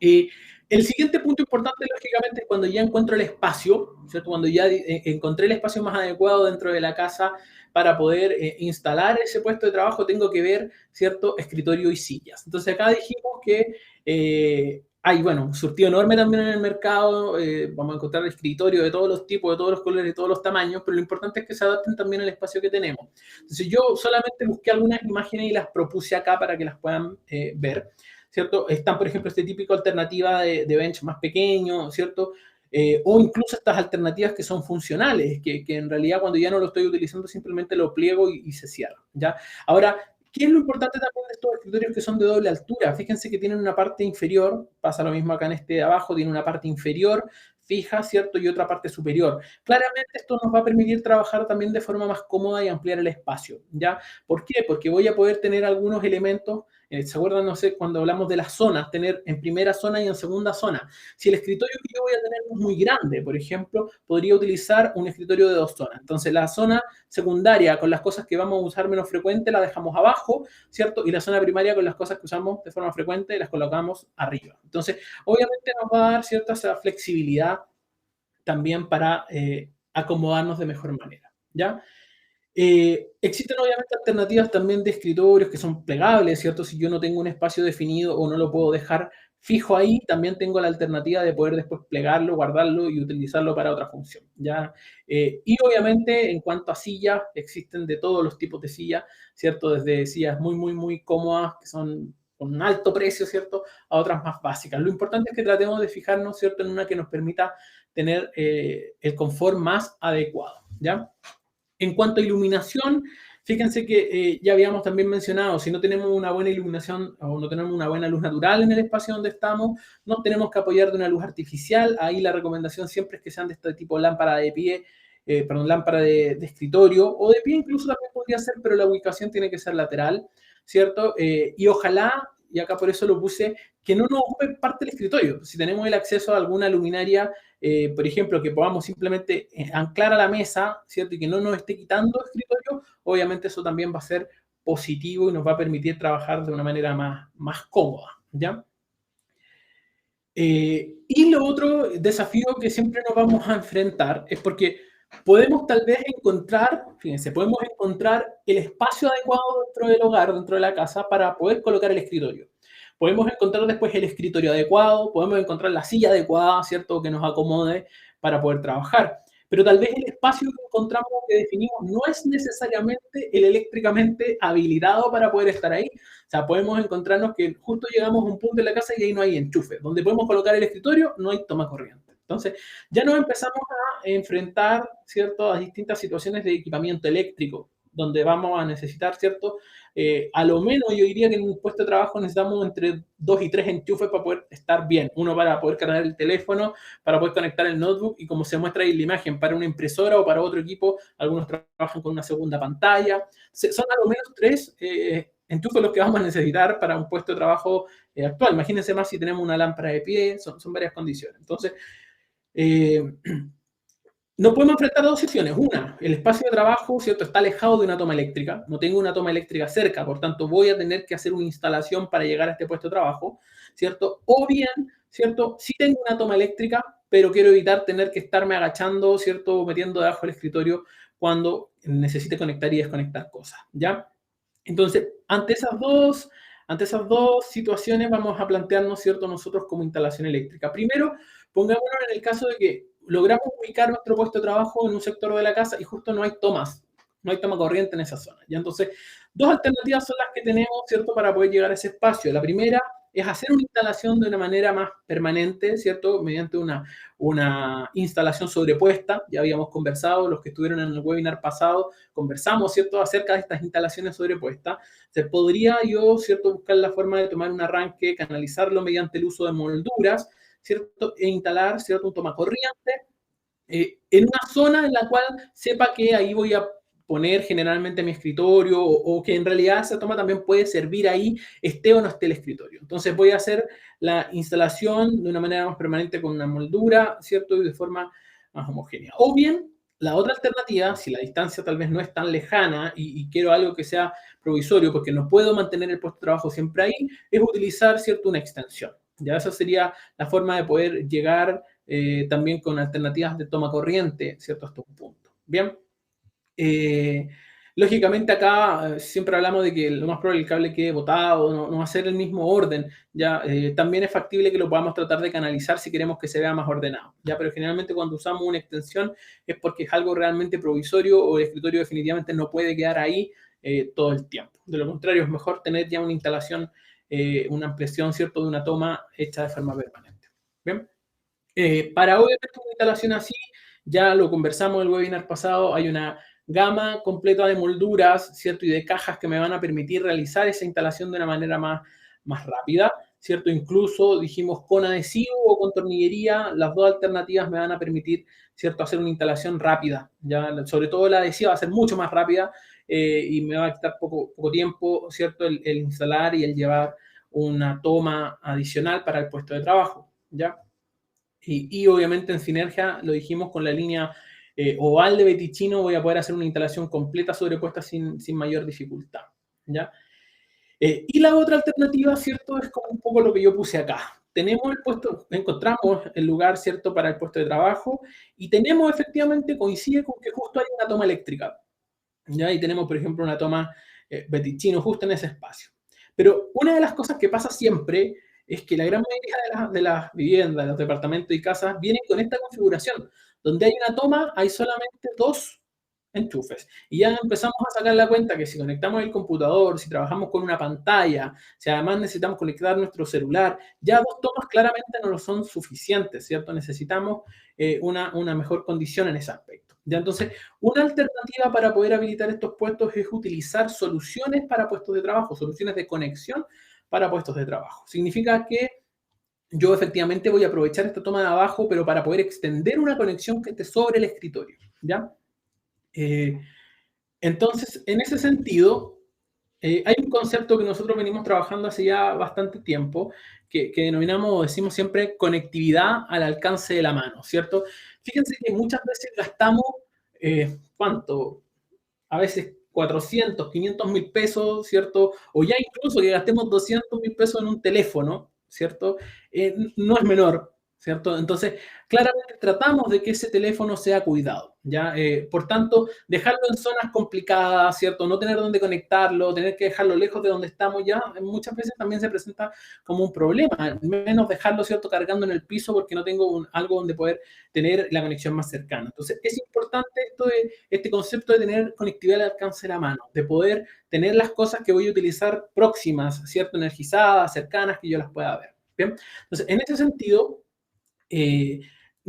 El siguiente punto importante, lógicamente, es cuando ya encuentro el espacio, ¿cierto? Cuando ya encontré el espacio más adecuado dentro de la casa para poder instalar ese puesto de trabajo, tengo que ver, ¿cierto?, escritorio y sillas. Entonces, acá dijimos que hay, bueno, un surtido enorme también en el mercado, vamos a encontrar escritorios de todos los tipos, de todos los colores, de todos los tamaños, pero lo importante es que se adapten también al espacio que tenemos. Entonces, yo solamente busqué algunas imágenes y las propuse acá para que las puedan ver, ¿cierto? Están, por ejemplo, este típico alternativa de bench más pequeño, ¿cierto? O incluso estas alternativas que son funcionales, que en realidad cuando ya no lo estoy utilizando simplemente lo pliego y se cierra, ¿ya? Ahora, ¿qué es lo importante también de estos escritorios que son de doble altura? Fíjense que tienen una parte inferior, pasa lo mismo acá en este de abajo, tiene una parte inferior fija, ¿cierto? Y otra parte superior. Claramente esto nos va a permitir trabajar también de forma más cómoda y ampliar el espacio, ¿ya? ¿Por qué? Porque voy a poder tener algunos elementos, ¿se acuerdan? No sé, cuando hablamos de las zonas, tener en primera zona y en segunda zona. Si el escritorio que yo voy a tener es muy grande, por ejemplo, podría utilizar un escritorio de 2 zonas. Entonces, la zona secundaria con las cosas que vamos a usar menos frecuente la dejamos abajo, ¿cierto? Y la zona primaria con las cosas que usamos de forma frecuente las colocamos arriba. Entonces, obviamente nos va a dar cierta flexibilidad también para acomodarnos de mejor manera, ¿ya? Existen obviamente alternativas también de escritorios que son plegables, ¿cierto? Si yo no tengo un espacio definido o no lo puedo dejar fijo ahí, también tengo la alternativa de poder después plegarlo, guardarlo y utilizarlo para otra función, ¿ya? Y obviamente en cuanto a sillas, existen de todos los tipos de sillas, ¿cierto? Desde sillas muy, muy, muy cómodas, que son con un alto precio, ¿cierto?, a otras más básicas. Lo importante es que tratemos de fijarnos, ¿cierto?, en una que nos permita tener el confort más adecuado, ¿ya? En cuanto a iluminación, fíjense que ya habíamos también mencionado, si no tenemos una buena iluminación o no tenemos una buena luz natural en el espacio donde estamos, nos tenemos que apoyar de una luz artificial. Ahí la recomendación siempre es que sean de este tipo lámpara de pie, lámpara de escritorio o de pie incluso también podría ser, pero la ubicación tiene que ser lateral, ¿cierto? Y ojalá, y acá por eso lo puse, que no nos ocupe parte del escritorio. Si tenemos el acceso a alguna luminaria, por ejemplo, que podamos simplemente anclar a la mesa, ¿cierto? Y que no nos esté quitando escritorio, obviamente eso también va a ser positivo y nos va a permitir trabajar de una manera más cómoda, ¿ya? Y lo otro desafío que siempre nos vamos a enfrentar es porque podemos tal vez encontrar, fíjense, podemos encontrar el espacio adecuado dentro del hogar, dentro de la casa, para poder colocar el escritorio. Podemos encontrar después el escritorio adecuado, podemos encontrar la silla adecuada, ¿cierto?, que nos acomode para poder trabajar. Pero tal vez el espacio que encontramos, que definimos, no es necesariamente el eléctricamente habilitado para poder estar ahí. O sea, podemos encontrarnos que justo llegamos a un punto de la casa y ahí no hay enchufe. Donde podemos colocar el escritorio, no hay toma corriente. Entonces, ya nos empezamos a enfrentar, ¿cierto?, a distintas situaciones de equipamiento eléctrico, donde vamos a necesitar, ¿cierto? A lo menos yo diría que en un puesto de trabajo necesitamos entre 2 y 3 enchufes para poder estar bien. Uno para poder cargar el teléfono, para poder conectar el notebook y como se muestra ahí en la imagen, para una impresora o para otro equipo, algunos trabajan con una segunda pantalla. Son a lo menos 3 enchufes los que vamos a necesitar para un puesto de trabajo actual. Imagínense más si tenemos una lámpara de pie, son varias condiciones. Entonces, nos podemos enfrentar a dos situaciones. Una, el espacio de trabajo, ¿cierto?, está alejado de una toma eléctrica. No tengo una toma eléctrica cerca, por tanto, voy a tener que hacer una instalación para llegar a este puesto de trabajo, ¿cierto? O bien, ¿cierto?, sí tengo una toma eléctrica, pero quiero evitar tener que estarme agachando, ¿cierto?, metiendo debajo del escritorio cuando necesite conectar y desconectar cosas, ¿ya? Entonces, ante esas dos situaciones vamos a plantearnos, ¿cierto?, nosotros como instalación eléctrica. Primero, pongámonos en el caso de que logramos ubicar nuestro puesto de trabajo en un sector de la casa y justo no hay tomas, no hay toma corriente en esa zona. ¿Ya? Entonces, dos alternativas son las que tenemos, ¿cierto?, para poder llegar a ese espacio. La primera es hacer una instalación de una manera más permanente, ¿cierto?, mediante una instalación sobrepuesta. Ya habíamos conversado, los que estuvieron en el webinar pasado, conversamos, ¿cierto?, acerca de estas instalaciones sobrepuestas. Se podría yo, ¿cierto?, buscar la forma de tomar un arranque, canalizarlo mediante el uso de molduras, ¿cierto?, e instalar, ¿cierto?, un tomacorriente en una zona en la cual sepa que ahí voy a poner generalmente mi escritorio o que en realidad esa toma también puede servir ahí, esté o no esté el escritorio. Entonces voy a hacer la instalación de una manera más permanente con una moldura, ¿cierto?, y de forma más homogénea. O bien, la otra alternativa, si la distancia tal vez no es tan lejana y quiero algo que sea provisorio porque no puedo mantener el puesto de trabajo siempre ahí, es utilizar, ¿cierto?, una extensión. Ya esa sería la forma de poder llegar también con alternativas de toma corriente, ¿cierto?, hasta un punto. Bien. Lógicamente acá siempre hablamos de que lo más probable es que el cable quede botado, no va a ser el mismo orden, ya también es factible que lo podamos tratar de canalizar si queremos que se vea más ordenado, ya, pero generalmente cuando usamos una extensión es porque es algo realmente provisorio o el escritorio definitivamente no puede quedar ahí todo el tiempo. De lo contrario, es mejor tener ya una instalación, una ampliación, ¿cierto?, de una toma hecha de forma permanente. Bien. Para obviamente una instalación así, ya lo conversamos en el webinar pasado, hay una gama completa de molduras, ¿cierto?, y de cajas que me van a permitir realizar esa instalación de una manera más rápida, ¿cierto? Incluso dijimos con adhesivo o con tornillería, las dos alternativas me van a permitir, ¿cierto?, hacer una instalación rápida, ya, sobre todo la adhesiva va a ser mucho más rápida y me va a quitar poco tiempo, ¿cierto?, el instalar y el llevar una toma adicional para el puesto de trabajo, ¿ya? Y obviamente en sinergia, lo dijimos, con la línea oval de Betichino voy a poder hacer una instalación completa sobrepuesta sin mayor dificultad, ¿ya? Y la otra alternativa, ¿cierto?, es como un poco lo que yo puse acá. Tenemos el puesto, encontramos el lugar, ¿cierto?, para el puesto de trabajo y tenemos efectivamente, coincide con que justo hay una toma eléctrica, ¿ya? Y tenemos, por ejemplo, una toma Betichino justo en ese espacio. Pero una de las cosas que pasa siempre es que la gran mayoría de las viviendas, de los departamentos y casas vienen con esta configuración. Donde hay una toma, hay solamente dos enchufes. Y ya empezamos a sacar la cuenta que si conectamos el computador, si trabajamos con una pantalla, si además necesitamos conectar nuestro celular, ya dos tomas claramente no lo son suficientes, ¿cierto? Necesitamos una mejor condición en ese aspecto. Ya, entonces, una alternativa para poder habilitar estos puestos es utilizar soluciones para puestos de trabajo, soluciones de conexión para puestos de trabajo. Significa que yo efectivamente voy a aprovechar esta toma de abajo, pero para poder extender una conexión que esté sobre el escritorio, ¿ya? Entonces, en ese sentido, hay un concepto que nosotros venimos trabajando hace ya bastante tiempo, que denominamos, o decimos siempre, conectividad al alcance de la mano, ¿cierto? Fíjense que muchas veces gastamos, ¿cuánto? A veces 400, 500 mil pesos, ¿cierto? O ya incluso que gastemos 200 mil pesos en un teléfono, ¿cierto? No es menor, ¿cierto? Entonces, claramente tratamos de que ese teléfono sea cuidado, ¿ya? Por tanto, dejarlo en zonas complicadas, ¿cierto? No tener dónde conectarlo, tener que dejarlo lejos de donde estamos ya, muchas veces también se presenta como un problema, al menos dejarlo, ¿cierto?, cargando en el piso porque no tengo algo donde poder tener la conexión más cercana. Entonces, es importante este concepto de tener conectividad al alcance de la mano, de poder tener las cosas que voy a utilizar próximas, ¿cierto?, energizadas, cercanas, que yo las pueda ver. ¿Bien? Entonces, en ese sentido,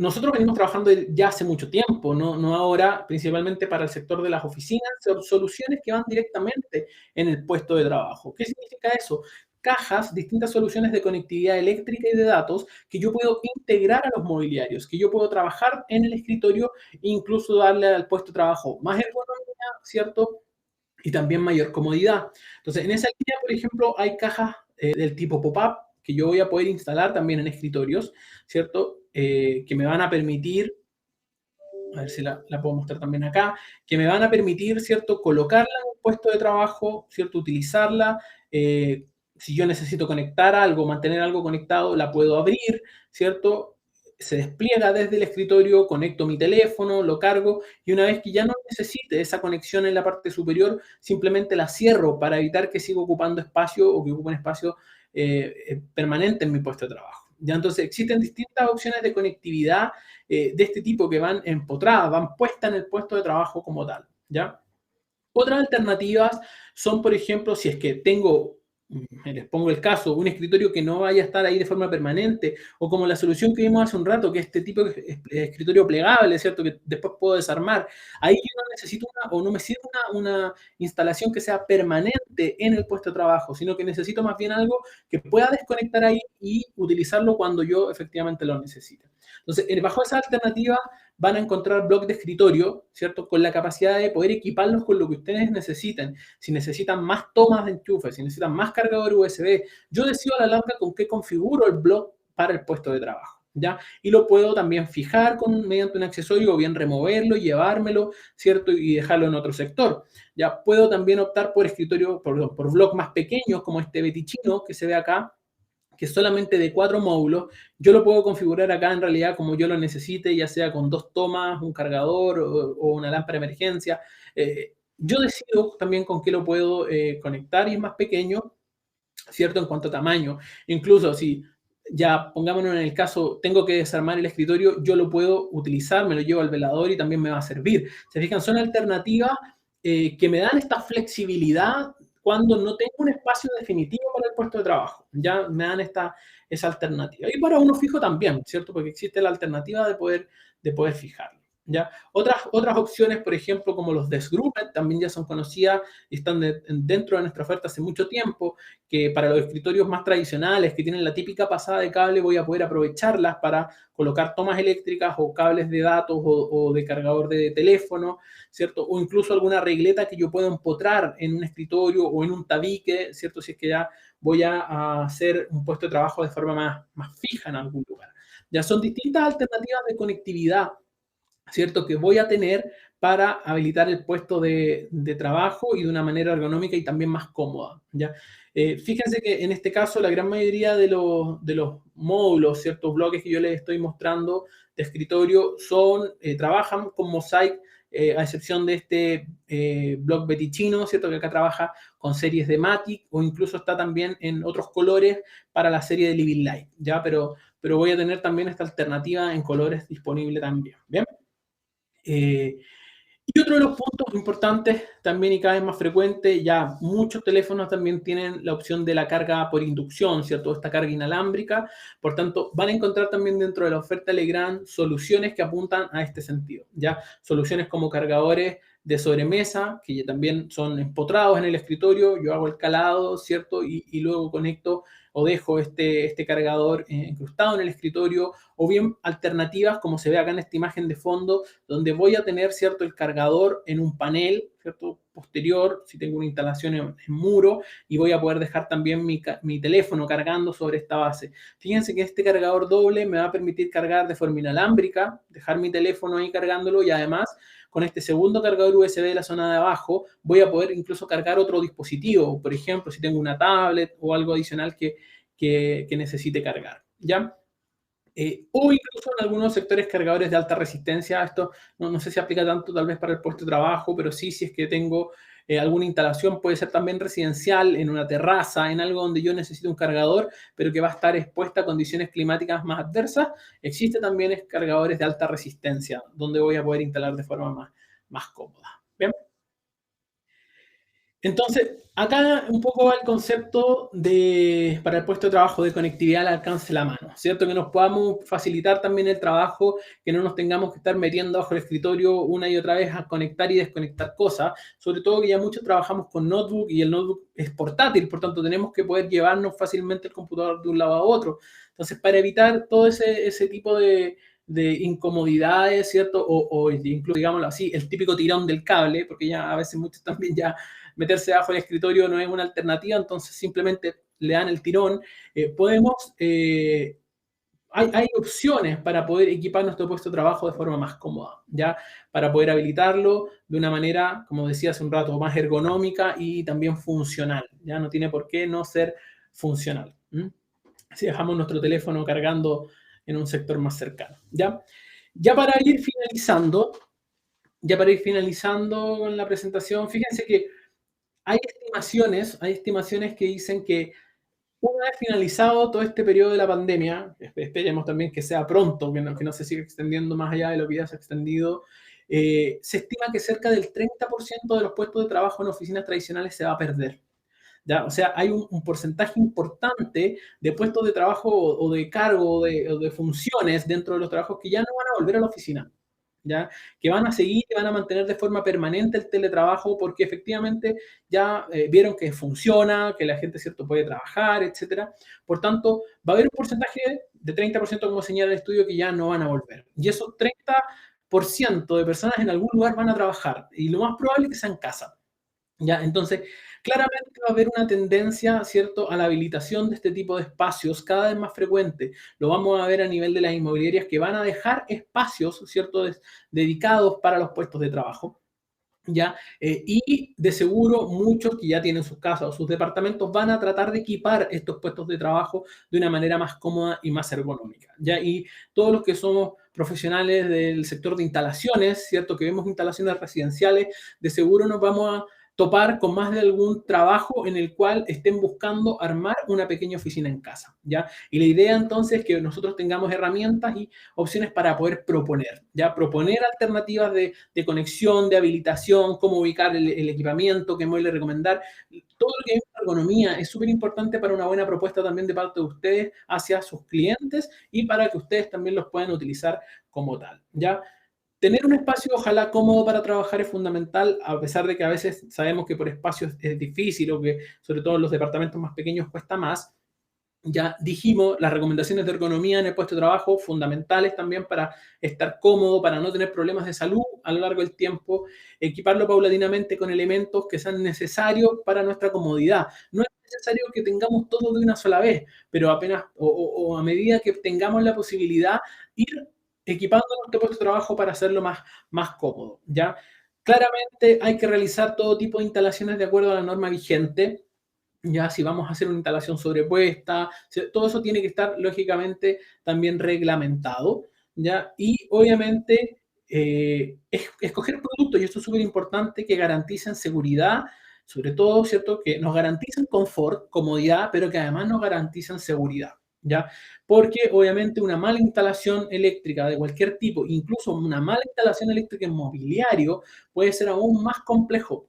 nosotros venimos trabajando ya hace mucho tiempo, no ahora, principalmente para el sector de las oficinas, son soluciones que van directamente en el puesto de trabajo. ¿Qué significa eso? Cajas, distintas soluciones de conectividad eléctrica y de datos que yo puedo integrar a los mobiliarios, que yo puedo trabajar en el escritorio e incluso darle al puesto de trabajo más ergonomía, ¿cierto? Y también mayor comodidad. Entonces, en esa línea, por ejemplo, hay cajas del tipo pop-up que yo voy a poder instalar también en escritorios, ¿cierto? Que me van a permitir, a ver si la puedo mostrar también acá, que me van a permitir, ¿cierto? Colocarla en un puesto de trabajo, ¿cierto? Utilizarla. Si yo necesito conectar algo, mantener algo conectado, la puedo abrir, ¿cierto? Se despliega desde el escritorio, conecto mi teléfono, lo cargo y una vez que ya no necesite esa conexión en la parte superior, simplemente la cierro para evitar que siga ocupando espacio o que ocupe un espacio permanente en mi puesto de trabajo. ¿Ya? Entonces existen distintas opciones de conectividad de este tipo que van empotradas, van puestas en el puesto de trabajo como tal. ¿Ya? Otras alternativas son, por ejemplo, si es que tengo, les pongo el caso, un escritorio que no vaya a estar ahí de forma permanente, o como la solución que vimos hace un rato, que es este tipo de escritorio plegable, ¿cierto? Que después puedo desarmar. Ahí yo no necesito o no me sirve una instalación que sea permanente en el puesto de trabajo, sino que necesito más bien algo que pueda desconectar ahí y utilizarlo cuando yo efectivamente lo necesite. Entonces, bajo esa alternativa, van a encontrar bloques de escritorio, ¿cierto? Con la capacidad de poder equiparlos con lo que ustedes necesiten. Si necesitan más tomas de enchufe, si necesitan más cargador USB, yo decido a la larga con qué configuro el bloque para el puesto de trabajo, ¿ya? Y lo puedo también fijar mediante un accesorio o bien removerlo, llevármelo, ¿cierto? Y dejarlo en otro sector. Ya puedo también optar por escritorio, por bloques más pequeños como este Betichino que se ve acá, que es solamente de 4 módulos, yo lo puedo configurar acá en realidad como yo lo necesite, ya sea con 2 tomas, un cargador o una lámpara de emergencia. Yo decido también con qué lo puedo conectar y es más pequeño, ¿cierto? En cuanto a tamaño. Incluso si ya pongámonos en el caso, tengo que desarmar el escritorio, yo lo puedo utilizar, me lo llevo al velador y también me va a servir. Se fijan, son alternativas que me dan esta flexibilidad cuando no tengo un espacio definitivo para el puesto de trabajo. Ya me dan esa alternativa. Y para uno fijo también, ¿cierto? Porque existe la alternativa de poder fijarlo. ¿Ya? Otras opciones, por ejemplo, como los desk group, también ya son conocidas y están dentro de nuestra oferta hace mucho tiempo, que para los escritorios más tradicionales, que tienen la típica pasada de cable, voy a poder aprovecharlas para colocar tomas eléctricas o cables de datos o de cargador de teléfono, ¿cierto? O incluso alguna regleta que yo pueda empotrar en un escritorio o en un tabique, ¿cierto? Si es que ya voy a hacer un puesto de trabajo de forma más fija en algún lugar. Ya son distintas alternativas de conectividad, ¿cierto? Que voy a tener para habilitar el puesto de trabajo y de una manera ergonómica y también más cómoda, ¿ya? Fíjense que en este caso la gran mayoría de los módulos, ciertos bloques que yo les estoy mostrando de escritorio trabajan con Mosaic, a excepción de este block Betichino, ¿cierto? Que acá trabaja con series de Matic o incluso está también en otros colores para la serie de Living Light, ¿ya? Pero voy a tener también esta alternativa en colores disponible también, ¿bien? Y otro de los puntos importantes también y cada vez más frecuente, ya muchos teléfonos también tienen la opción de la carga por inducción, ¿cierto? Esta carga inalámbrica. Por tanto, van a encontrar también dentro de la oferta Legrand soluciones que apuntan a este sentido, ¿ya? Soluciones como cargadores de sobremesa, que ya también son empotrados en el escritorio, yo hago el calado, ¿cierto? Y luego conecto o dejo este cargador incrustado en el escritorio, o bien alternativas como se ve acá en esta imagen de fondo, donde voy a tener, ¿cierto?, el cargador en un panel, ¿cierto?, posterior, si tengo una instalación en muro, y voy a poder dejar también mi teléfono cargando sobre esta base. Fíjense que este cargador doble me va a permitir cargar de forma inalámbrica, dejar mi teléfono ahí cargándolo y además con este segundo cargador USB de la zona de abajo voy a poder incluso cargar otro dispositivo, por ejemplo, si tengo una tablet o algo adicional que necesite cargar, ¿ya? O incluso en algunos sectores cargadores de alta resistencia, esto no sé si aplica tanto tal vez para el puesto de trabajo, pero sí si es que tengo alguna instalación, puede ser también residencial, en una terraza, en algo donde yo necesito un cargador, pero que va a estar expuesta a condiciones climáticas más adversas, existe también cargadores de alta resistencia, donde voy a poder instalar de forma más cómoda. ¿Bien? Entonces, acá un poco va el concepto para el puesto de trabajo de conectividad al alcance de la mano, ¿cierto? Que nos podamos facilitar también el trabajo, que no nos tengamos que estar metiendo bajo el escritorio una y otra vez a conectar y desconectar cosas, sobre todo que ya muchos trabajamos con notebook y el notebook es portátil, por tanto tenemos que poder llevarnos fácilmente el computador de un lado a otro. Entonces, para evitar todo ese tipo de incomodidades, ¿cierto? O incluso, digámoslo así, el típico tirón del cable, porque ya a veces muchos también ya meterse bajo el escritorio no es una alternativa, entonces simplemente le dan el tirón. Hay opciones para poder equipar nuestro puesto de trabajo de forma más cómoda, ¿ya? Para poder habilitarlo de una manera, como decía hace un rato, más ergonómica y también funcional, ¿ya? No tiene por qué no ser funcional. Si dejamos nuestro teléfono cargando en un sector más cercano, ¿ya? Ya para ir finalizando con la presentación, fíjense que hay estimaciones que dicen que una vez finalizado todo este periodo de la pandemia, esperemos también que sea pronto, que no se siga extendiendo más allá de lo que ya se ha extendido, se estima que cerca del 30% de los puestos de trabajo en oficinas tradicionales se va a perder. ¿Ya? O sea, hay un porcentaje importante de puestos de trabajo o de cargo o de funciones dentro de los trabajos que ya no van a volver a la oficina. ¿Ya? Que van a seguir y van a mantener de forma permanente el teletrabajo porque efectivamente ya vieron que funciona, que la gente, ¿cierto?, puede trabajar, etcétera. Por tanto, va a haber un porcentaje de 30%, como señala el estudio, que ya no van a volver. Y esos 30% de personas en algún lugar van a trabajar y lo más probable es que sea en casa. ¿Ya? Entonces, claramente va a haber una tendencia, ¿cierto?, a la habilitación de este tipo de espacios cada vez más frecuente. Lo vamos a ver a nivel de las inmobiliarias que van a dejar espacios, ¿cierto?, dedicados para los puestos de trabajo. ¿Ya? Y de seguro muchos que ya tienen sus casas o sus departamentos van a tratar de equipar estos puestos de trabajo de una manera más cómoda y más ergonómica, ¿ya? Y todos los que somos profesionales del sector de instalaciones, ¿cierto? Que vemos instalaciones residenciales, de seguro nos vamos a topar con más de algún trabajo en el cual estén buscando armar una pequeña oficina en casa, ¿ya? Y la idea entonces es que nosotros tengamos herramientas y opciones para poder proponer, ¿ya? Proponer alternativas de conexión, de habilitación, cómo ubicar el equipamiento, qué mueble recomendar. Todo lo que es ergonomía es súper importante para una buena propuesta también de parte de ustedes hacia sus clientes y para que ustedes también los puedan utilizar como tal, ¿ya? Tener un espacio, ojalá cómodo para trabajar, es fundamental, a pesar de que a veces sabemos que por espacios es difícil o que sobre todo en los departamentos más pequeños cuesta más. Ya dijimos, las recomendaciones de ergonomía en el puesto de trabajo, fundamentales también para estar cómodo, para no tener problemas de salud a lo largo del tiempo, equiparlo paulatinamente con elementos que sean necesarios para nuestra comodidad. No es necesario que tengamos todo de una sola vez, pero apenas o a medida que tengamos la posibilidad, ir equipando nuestro puesto de trabajo para hacerlo más cómodo, ¿ya? Claramente hay que realizar todo tipo de instalaciones de acuerdo a la norma vigente. Ya si vamos a hacer una instalación sobrepuesta, todo eso tiene que estar lógicamente también reglamentado, ¿ya? Y obviamente escoger productos, y esto es súper importante, que garanticen seguridad, sobre todo, ¿cierto? Que nos garanticen confort, comodidad, pero que además nos garanticen seguridad, ¿ya? Porque obviamente una mala instalación eléctrica de cualquier tipo, incluso una mala instalación eléctrica en mobiliario, puede ser aún más complejo.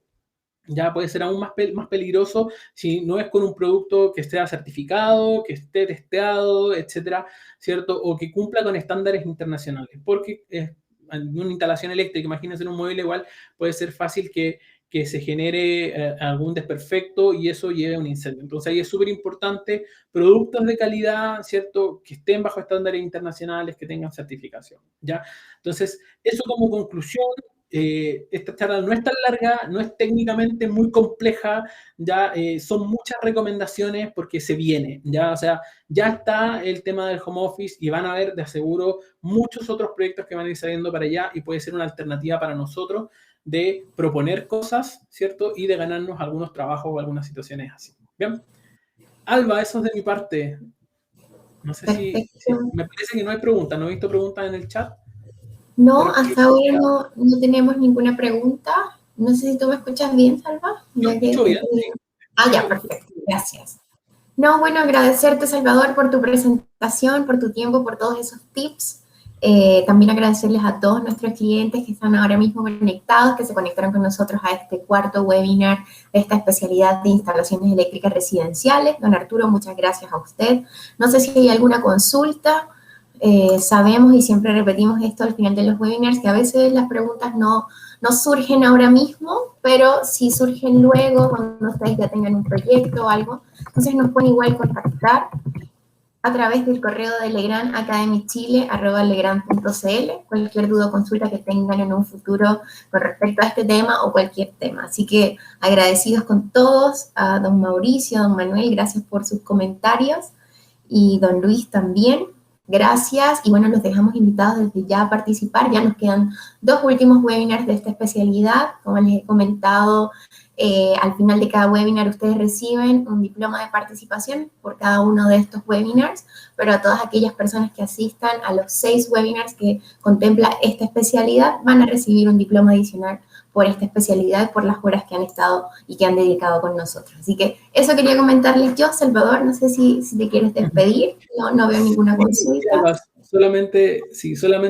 Ya puede ser aún más peligroso si no es con un producto que esté certificado, que esté testeado, etcétera, ¿cierto? O que cumpla con estándares internacionales. Porque en una instalación eléctrica, imagínense en un mueble igual, puede ser fácil que se genere algún desperfecto y eso lleve a un incendio. Entonces ahí es súper importante productos de calidad, ¿cierto? Que estén bajo estándares internacionales, que tengan certificación, ¿ya? Entonces, eso como conclusión. Esta charla no es tan larga, no es técnicamente muy compleja, ya son muchas recomendaciones porque se viene, ya, o sea, ya está el tema del home office y van a haber, de aseguro, muchos otros proyectos que van a ir saliendo para allá y puede ser una alternativa para nosotros de proponer cosas, ¿cierto? Y de ganarnos algunos trabajos o algunas situaciones así. Bien, Alba, eso es de mi parte. No sé si me parece que no hay preguntas, no he visto preguntas en el chat. No, hasta ahora no tenemos ninguna pregunta. No sé si tú me escuchas bien, Salva. Yo escucho bien. Ya, perfecto. Gracias. No, bueno, agradecerte, Salvador, por tu presentación, por tu tiempo, por todos esos tips. También agradecerles a todos nuestros clientes que están ahora mismo conectados, que se conectaron con nosotros a este cuarto webinar de esta especialidad de instalaciones eléctricas residenciales. Don Arturo, muchas gracias a usted. No sé si hay alguna consulta. Sabemos y siempre repetimos esto al final de los webinars, que a veces las preguntas no surgen ahora mismo, pero si surgen luego, cuando ustedes ya tengan un proyecto o algo, entonces nos pueden igual contactar a través del correo de Legrand academychile@legrand.cl, cualquier duda o consulta que tengan en un futuro con respecto a este tema o cualquier tema. Así que agradecidos con todos, a don Mauricio, a don Manuel, gracias por sus comentarios, y don Luis también, gracias, y bueno, los dejamos invitados desde ya a participar. Ya nos quedan 2 últimos webinars de esta especialidad. Como les he comentado, al final de cada webinar ustedes reciben un diploma de participación por cada uno de estos webinars, pero a todas aquellas personas que asistan a los 6 webinars que contempla esta especialidad van a recibir un diploma adicional por esta especialidad, por las horas que han estado y que han dedicado con nosotros. Así que eso quería comentarles yo. Salvador, no sé si te quieres despedir. No veo ninguna consulta. Solamente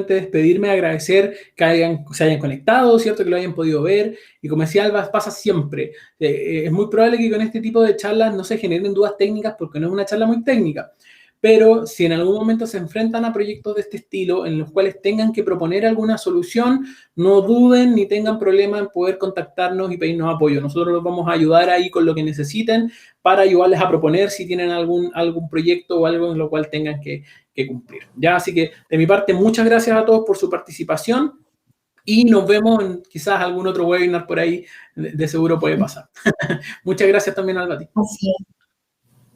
despedirme, agradecer que se hayan conectado, ¿cierto? Que lo hayan podido ver. Y como decía Alba, pasa siempre. Es muy probable que con este tipo de charlas no se generen dudas técnicas porque no es una charla muy técnica. Pero si en algún momento se enfrentan a proyectos de este estilo en los cuales tengan que proponer alguna solución, no duden ni tengan problema en poder contactarnos y pedirnos apoyo. Nosotros los vamos a ayudar ahí con lo que necesiten para ayudarles a proponer si tienen algún proyecto o algo en lo cual tengan que cumplir. ¿Ya? Así que de mi parte, muchas gracias a todos por su participación y nos vemos en quizás algún otro webinar por ahí, de seguro puede pasar. Muchas gracias también, Alba. Así es.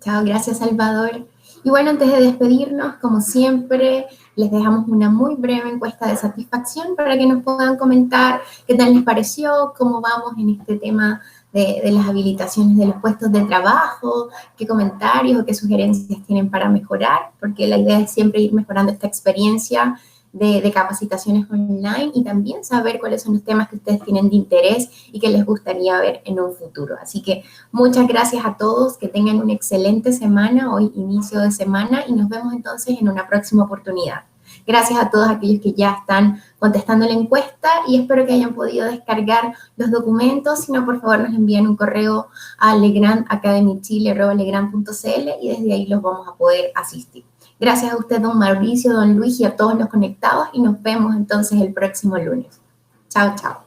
Chao, gracias, Salvador. Y bueno, antes de despedirnos, como siempre, les dejamos una muy breve encuesta de satisfacción para que nos puedan comentar qué tal les pareció, cómo vamos en este tema de las habilitaciones de los puestos de trabajo, qué comentarios o qué sugerencias tienen para mejorar, porque la idea es siempre ir mejorando esta experiencia de capacitaciones online y también saber cuáles son los temas que ustedes tienen de interés y que les gustaría ver en un futuro. Así que muchas gracias a todos, que tengan una excelente semana, hoy inicio de semana, y nos vemos entonces en una próxima oportunidad. Gracias a todos aquellos que ya están contestando la encuesta y espero que hayan podido descargar los documentos. Si no, por favor, nos envían un correo a legrandacademychile@legrand.cl y desde ahí los vamos a poder asistir. Gracias a usted, don Mauricio, don Luis, y a todos los conectados, y nos vemos entonces el próximo lunes. Chao, chao.